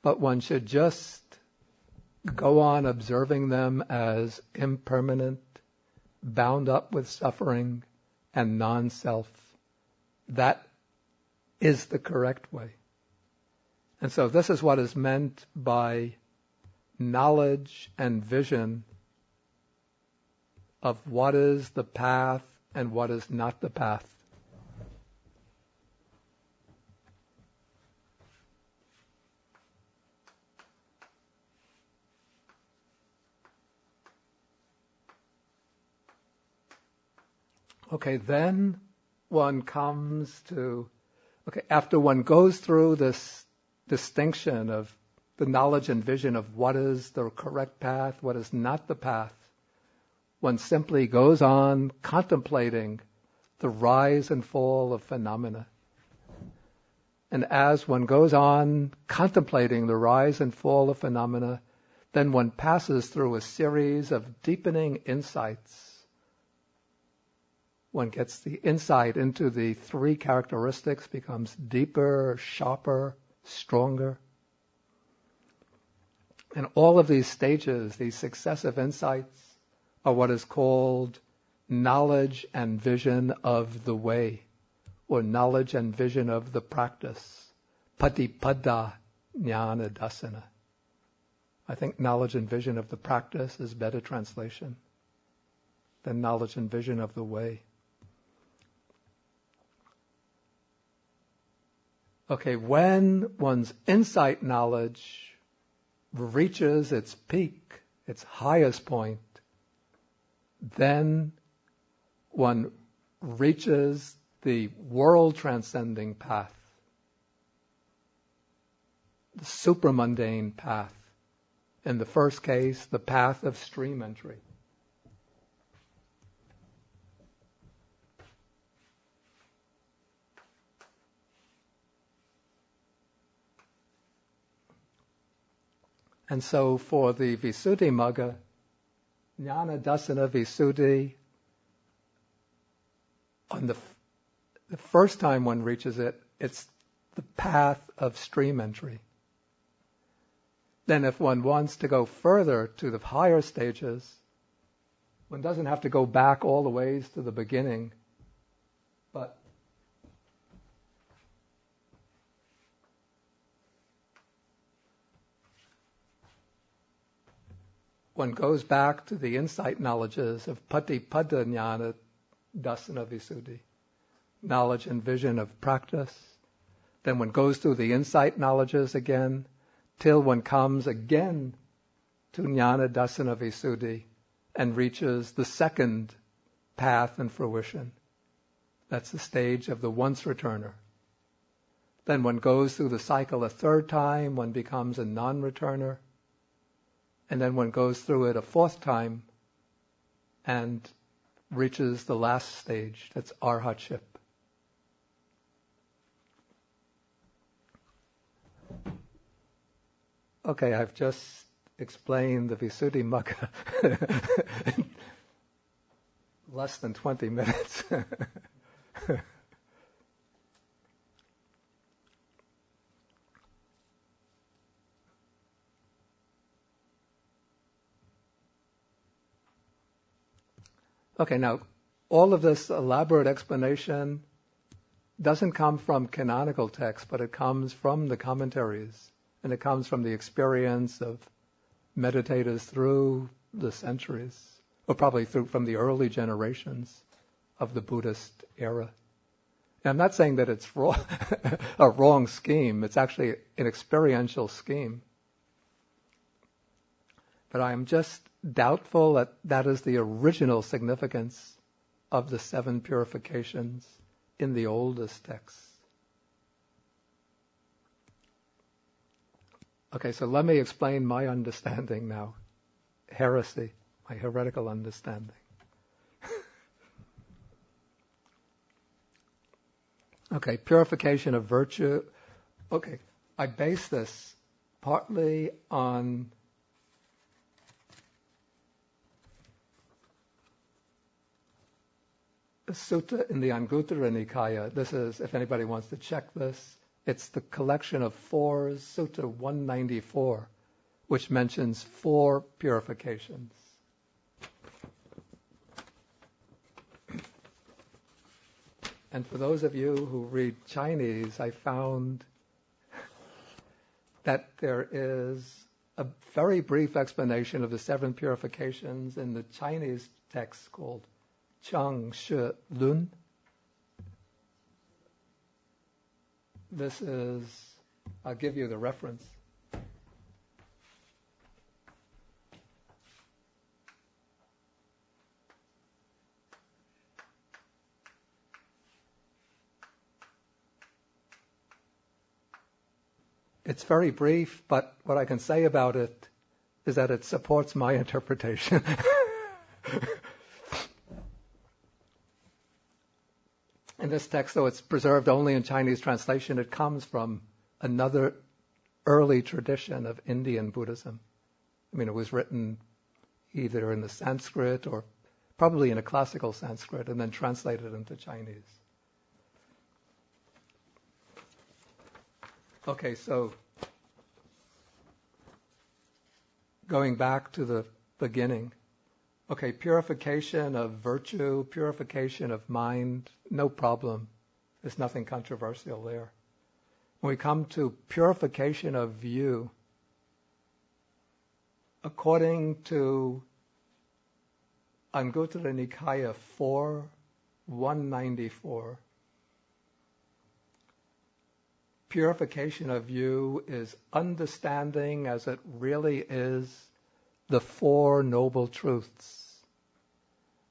but one should just go on observing them as impermanent, bound up with suffering and non-self. That is the correct way. And so this is what is meant by knowledge and vision of what is the path and what is not the path. Okay, then one comes to, after one goes through this distinction of the knowledge and vision of what is the correct path, what is not the path, one simply goes on contemplating the rise and fall of phenomena. And as one goes on contemplating the rise and fall of phenomena, then one passes through a series of deepening insights. One gets the insight into the three characteristics, becomes deeper, sharper, stronger. And all of these stages, these successive insights, are what is called knowledge and vision of the way. or knowledge and vision of the practice. Patipada jnana dasana. I think knowledge and vision of the practice is better translation than knowledge and vision of the way. Okay, when one's insight knowledge reaches its peak, its highest point, then one reaches the world-transcending path, the supramundane path. In the first case, the path of stream entry. And so for the Visuddhimagga, Jnana Dasana Visuddhi, on the first time one reaches it, it's the path of stream entry. Then if one wants to go further to the higher stages, one doesn't have to go back all the ways to the beginning, but one goes back to the insight knowledges of Patipada Jnana Dasana Visuddhi, knowledge and vision of practice. Then one goes through the insight knowledges again, till one comes again to Jnana Dasana Visuddhi and reaches the second path and fruition. That's the stage of the once returner. Then one goes through the cycle a third time, one becomes a non-returner, and then one goes through it a fourth time and reaches the last stage, that's arhatship. Okay, I've just explained the Visuddhimagga in less than 20 minutes. Okay, now, all of this elaborate explanation doesn't come from canonical texts, but it comes from the commentaries, and it comes from the experience of meditators through the centuries, or probably from the early generations of the Buddhist era. And I'm not saying that it's a wrong scheme. It's actually an experiential scheme. But I'm just doubtful that that is the original significance of the 7 purifications in the oldest texts. Okay, so let me explain my understanding now. Heresy, my heretical understanding. Okay, purification of virtue. Okay, I base this partly on a sutta in the Anguttara Nikaya. This is, if anybody wants to check this, it's the collection of 4, Sutta 194, which mentions 4 purifications. And for those of you who read Chinese, I found that there is a very brief explanation of the 7 purifications in the Chinese text called Chang Shi Lun. This is, I'll give you the reference. It's very brief, but what I can say about it is that it supports my interpretation. In this text, though it's preserved only in Chinese translation, it comes from another early tradition of Indian Buddhism. I mean, it was written either in the Sanskrit or probably in a classical Sanskrit and then translated into Chinese. Okay, so going back to the beginning. Okay, purification of virtue, purification of mind, no problem. There's nothing controversial there. When we come to purification of view, according to Anguttara Nikaya 4.194, purification of view is understanding as it really is the Four Noble Truths.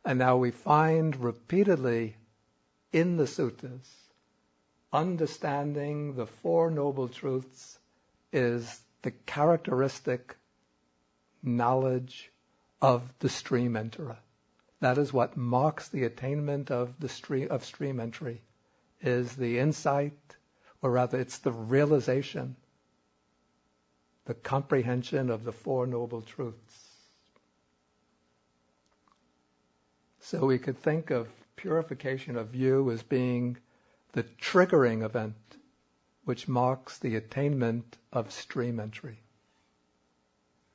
And now we find repeatedly in the suttas, understanding the Four Noble Truths is the characteristic knowledge of the stream enterer. That is what marks the attainment of stream entry, is the insight, or rather it's the realization, the comprehension of the Four Noble Truths. So we could think of purification of view as being the triggering event which marks the attainment of stream entry.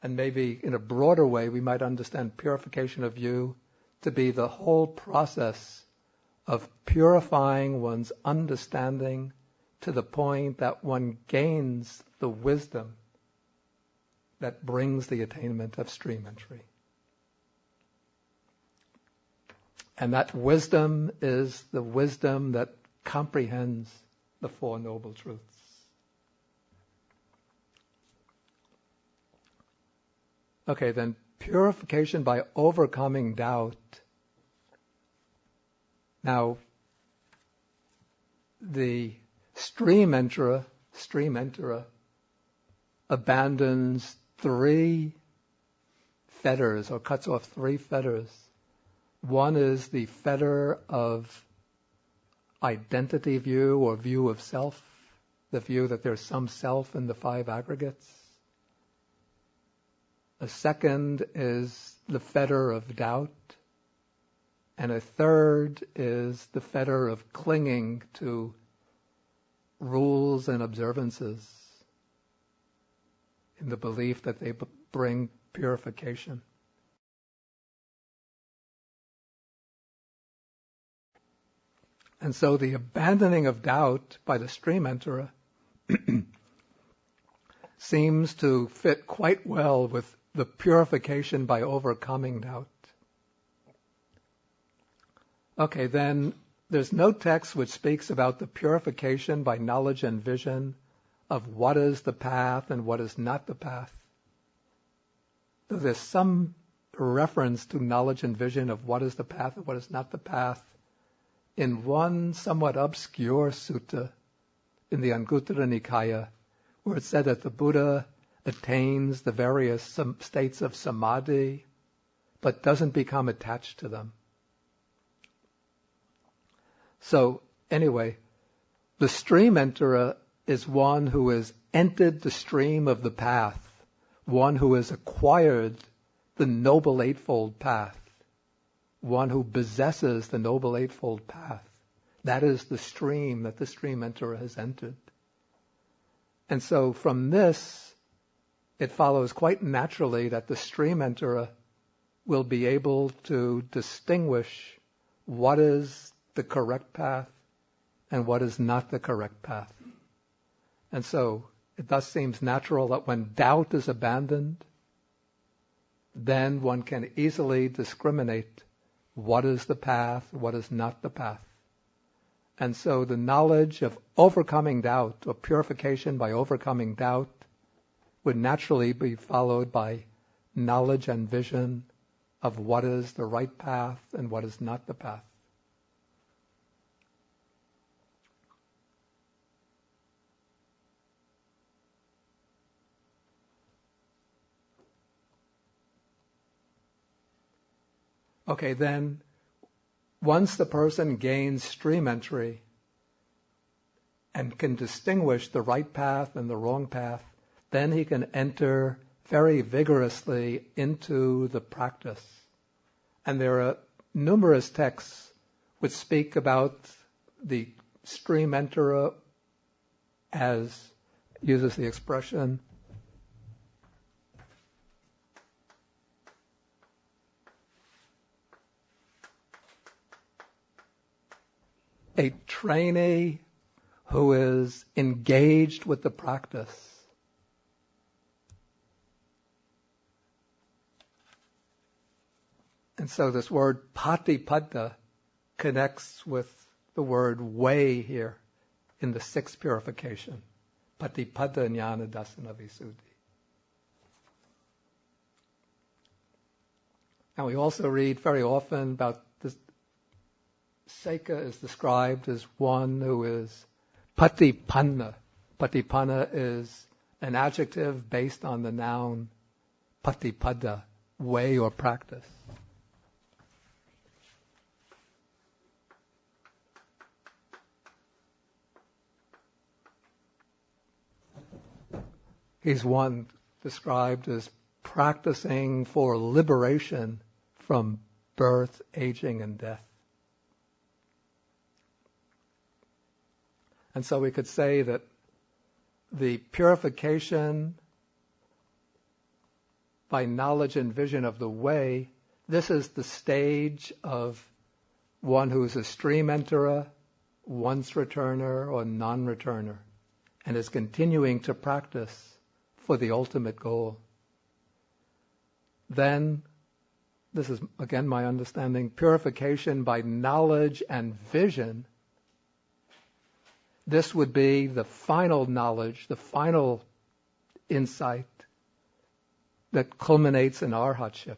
And maybe in a broader way, we might understand purification of view to be the whole process of purifying one's understanding to the point that one gains the wisdom that brings the attainment of stream entry. And that wisdom is the wisdom that comprehends the Four Noble Truths. Okay, then purification by overcoming doubt. Now, the stream enterer abandons 3 fetters, or cuts off 3 fetters. One is the fetter of identity view, or view of self, the view that there's some self in the 5 aggregates. A second is the fetter of doubt. And a third is the fetter of clinging to rules and observances in the belief that they bring purification. And so the abandoning of doubt by the stream enterer seems to fit quite well with the purification by overcoming doubt. Okay, then there's no text which speaks about the purification by knowledge and vision of what is the path and what is not the path. Though there's some reference to knowledge and vision of what is the path and what is not the path in one somewhat obscure sutta in the Anguttara Nikaya, where it said that the Buddha attains the various states of samadhi, but doesn't become attached to them. So, anyway, the stream enterer is one who has entered the stream of the path, one who has acquired the Noble Eightfold Path, one who possesses the Noble Eightfold Path. That is the stream that the stream enterer has entered. And so from this, it follows quite naturally that the stream enterer will be able to distinguish what is the correct path and what is not the correct path. And so it thus seems natural that when doubt is abandoned, then one can easily discriminate what is the path, what is not the path. And so the knowledge of overcoming doubt, or purification by overcoming doubt, would naturally be followed by knowledge and vision of what is the right path and what is not the path. Okay, then, once the person gains stream entry and can distinguish the right path and the wrong path, then he can enter very vigorously into the practice. And there are numerous texts which speak about the stream enterer as, uses the expression, a trainee who is engaged with the practice. And so this word patipada connects with the word way here in the sixth purification. Patipada jnana dasana visuddhi. And we also read very often about this. Seka is described as one who is patipanna. Patipanna is an adjective based on the noun patipada, way or practice. He's one described as practicing for liberation from birth, aging, and death. And so we could say that the purification by knowledge and vision of the way, this is the stage of one who is a stream enterer, once returner, or non-returner, and is continuing to practice for the ultimate goal. Then, this is again my understanding, purification by knowledge and vision. This would be the final knowledge, the final insight that culminates in arhatship.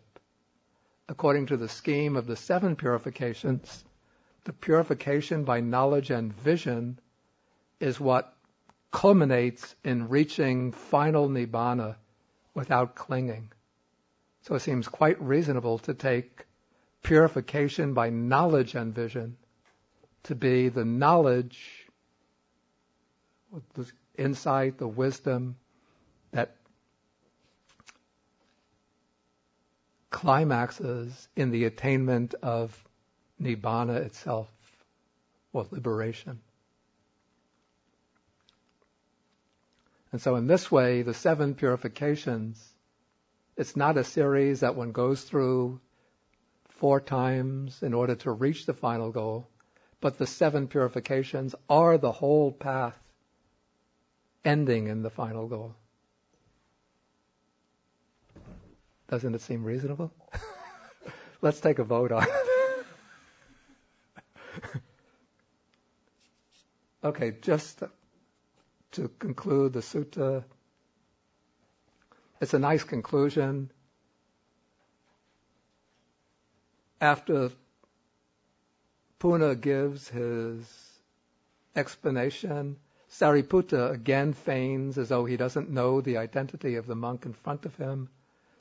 According to the scheme of the 7 purifications, the purification by knowledge and vision is what culminates in reaching final nibbana without clinging. So it seems quite reasonable to take purification by knowledge and vision to be the knowledge, the insight, the wisdom that climaxes in the attainment of nibbana itself, or liberation. And so in this way, the 7 purifications, it's not a series that one goes through 4 times in order to reach the final goal, but the 7 purifications are the whole path ending in the final goal. Doesn't it seem reasonable? Let's take a vote on it. Okay, just to conclude the sutta, it's a nice conclusion. After Puna gives his explanation, Sariputta again feigns as though he doesn't know the identity of the monk in front of him.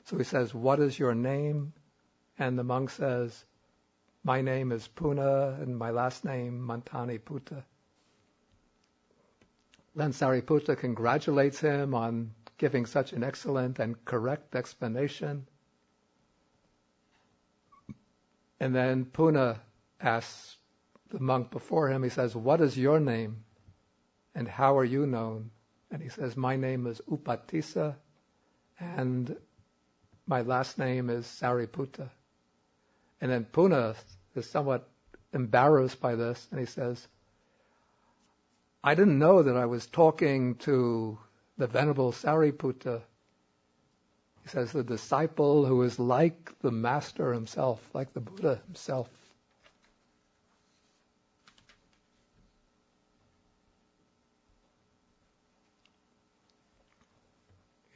So he says, "What is your name?" And the monk says, "My name is Puna, and my last name Mantani Putta." Then Sariputta congratulates him on giving such an excellent and correct explanation. And then Puna asks the monk before him, he says, "What is your name? And how are you known?" And he says, "My name is Upatissa, and my last name is Sariputta." And then Puna is somewhat embarrassed by this, and he says, "I didn't know that I was talking to the Venerable Sariputta." He says, "The disciple who is like the Master himself, like the Buddha himself."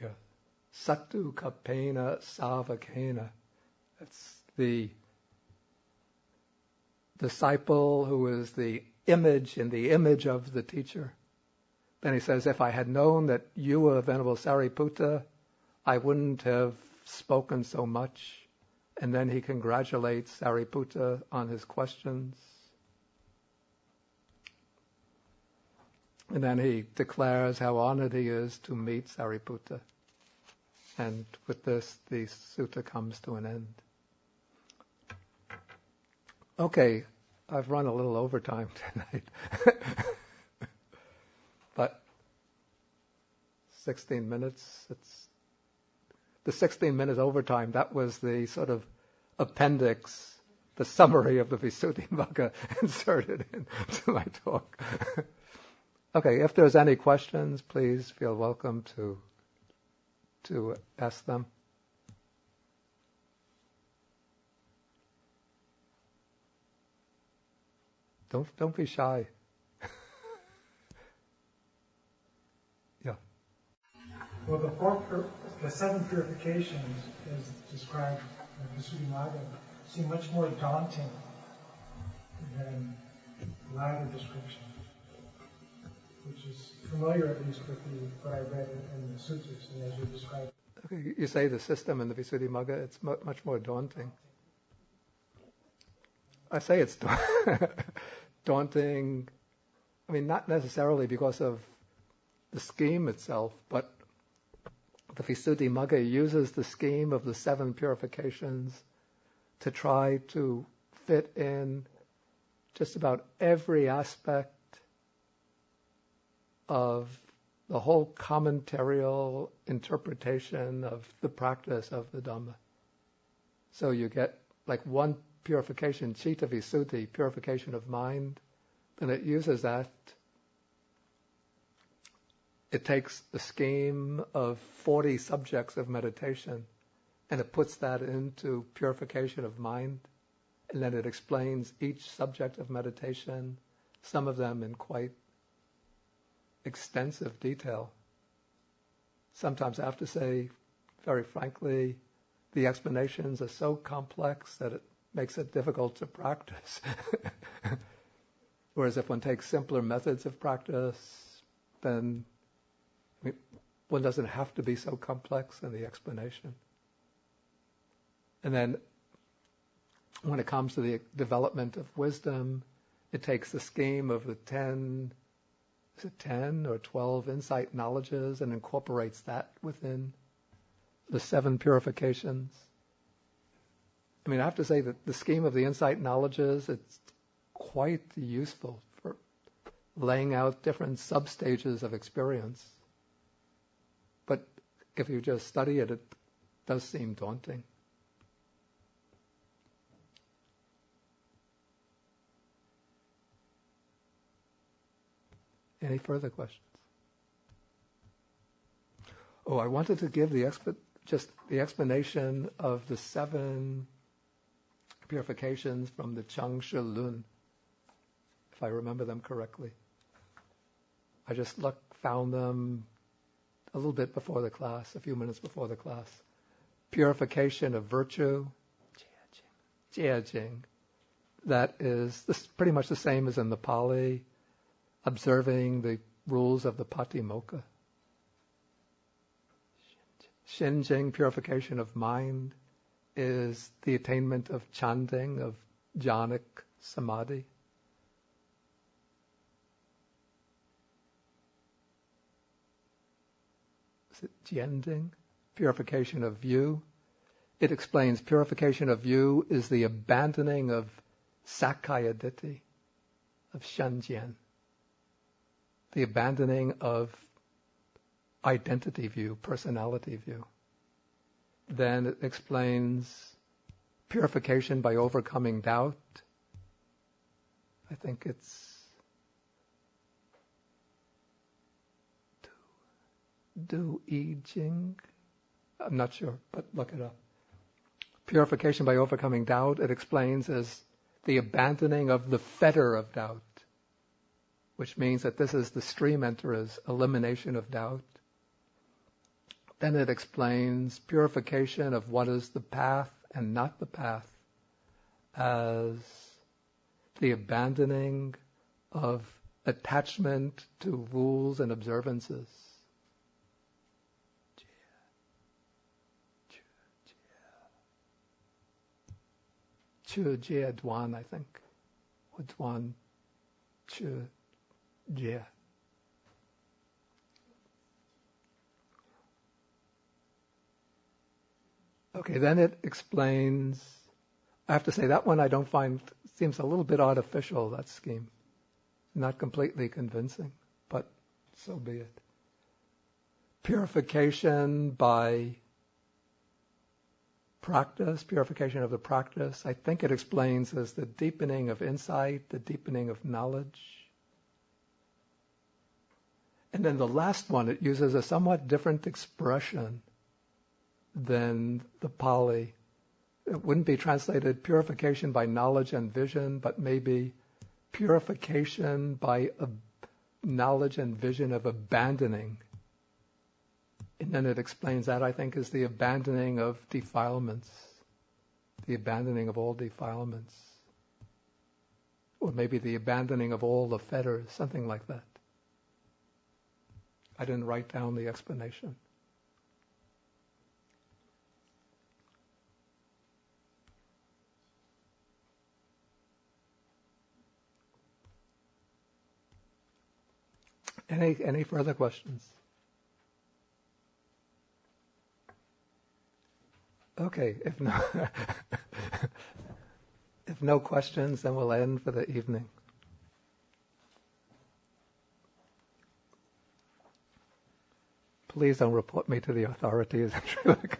Yeah. Sattu kapena savakena. That's the disciple who is the image in the image of the teacher. Then he says, "If I had known that you were Venerable Sariputta, I wouldn't have spoken so much." And then he congratulates Sariputta on his questions. And then he declares how honored he is to meet Sariputta. And with this, the sutta comes to an end. Okay, I've run a little overtime tonight. But 16 minutes, the 16 minutes overtime, that was the sort of appendix, the summary of the Visuddhimagga inserted into my talk. Okay, if there's any questions, please feel welcome to ask them. Don't be shy. Yeah. Well, the seven purifications, as described in the Visuddhimagga, seem much more daunting than the latter description, which is familiar at least with what I read in the sutras and as you described. Okay, you say the system in the Visuddhimagga, it's much more daunting. I say it's daunting, I mean, not necessarily because of the scheme itself, but the Visuddhimagga uses the scheme of the seven purifications to try to fit in just about every aspect of the whole commentarial interpretation of the practice of the Dhamma. So you get like one purification, Citta Visuddhi, purification of mind, then it uses that. It takes the scheme of 40 subjects of meditation and it puts that into purification of mind, and then it explains each subject of meditation, some of them in quite extensive detail. Sometimes I have to say, very frankly, the explanations are so complex that it makes it difficult to practice. Whereas if one takes simpler methods of practice, then one doesn't have to be so complex in the explanation. And then when it comes to the development of wisdom, it takes the scheme of the 10 or 12 insight knowledges and incorporates that within the 7 purifications. I mean, I have to say that the scheme of the insight knowledges, it's quite useful for laying out different sub-stages of experience. But if you just study it, it does seem daunting. Any further questions? Oh, I wanted to give just the explanation of the 7 purifications from the Changshi Lun, if I remember them correctly. I just found them a little bit before the class, a few minutes before the class. Purification of virtue, Jiajing. That is pretty much the same as in the Pali, observing the rules of the Patimokkha. Shinjing, purification of mind, is the attainment of Chanding, of jhanic samadhi. Is it Jianding? Purification of view. It explains purification of view is the abandoning of Sakkaya Ditthi, of Shanjian. The abandoning of identity view, personality view. Then it explains purification by overcoming doubt. I think it's Du I Jing. I'm not sure, but look it up. Purification by overcoming doubt, it explains as the abandoning of the fetter of doubt, which means that this is the stream enterer's elimination of doubt. Then it explains purification of what is the path and not the path as the abandoning of attachment to rules and observances. Chu Jia Duan, I think. Or Duan Chu Jia. Okay, then it explains, I have to say that one I don't find, seems a little bit artificial, that scheme. Not completely convincing, but so be it. Purification by practice, purification of the practice, I think it explains as the deepening of insight, the deepening of knowledge. And then the last one, it uses a somewhat different expression than the Pali. It wouldn't be translated purification by knowledge and vision, but maybe purification by knowledge and vision of abandoning. And then it explains that, I think, is the abandoning of defilements, the abandoning of all defilements, or maybe the abandoning of all the fetters, something like that. I didn't write down the explanation. Any further questions? Okay, if no questions, then we'll end for the evening. Please don't report me to the authorities in Sri Lanka.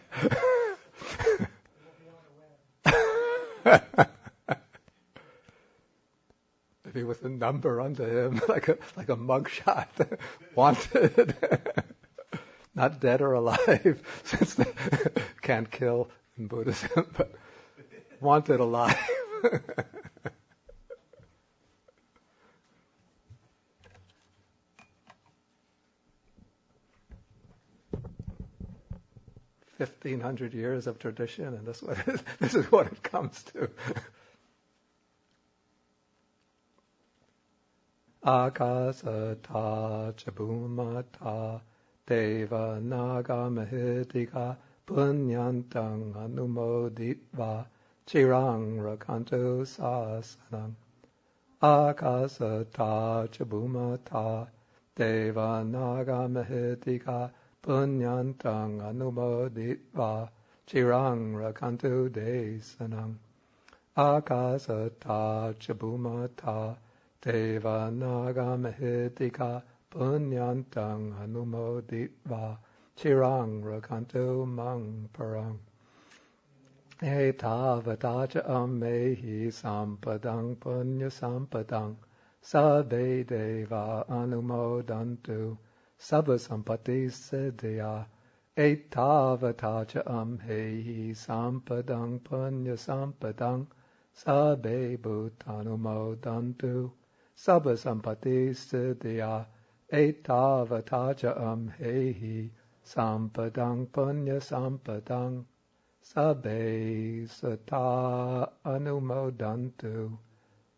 Maybe with a number under him, like a mugshot, wanted, not dead or alive, since they can't kill in Buddhism, but wanted alive. $1,500 years of tradition, and this is what it comes to. Akasata chabhumata deva naga mahitika punyantang anumoditva chirang rakanto sasanam. Akasata chabhumata deva naga mahitika punyantang anumoditva chirang rakanto desanam. Akasata chabhumata Deva naga mahitika punyantang anumoditva chirang rakanto mang parang. Etavatacha ammehi sampadang punya sampadang sabbe deva anumodantu sabba sampati siddhya. Etavatacha ammehi sampadang punya sampadang sabbe bhutanumodantu Sabba sampati siddhya etavatacha amhehi sampadang punya sampadang sabbe sata anumodantu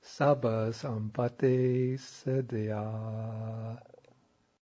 sabba sampati siddhya.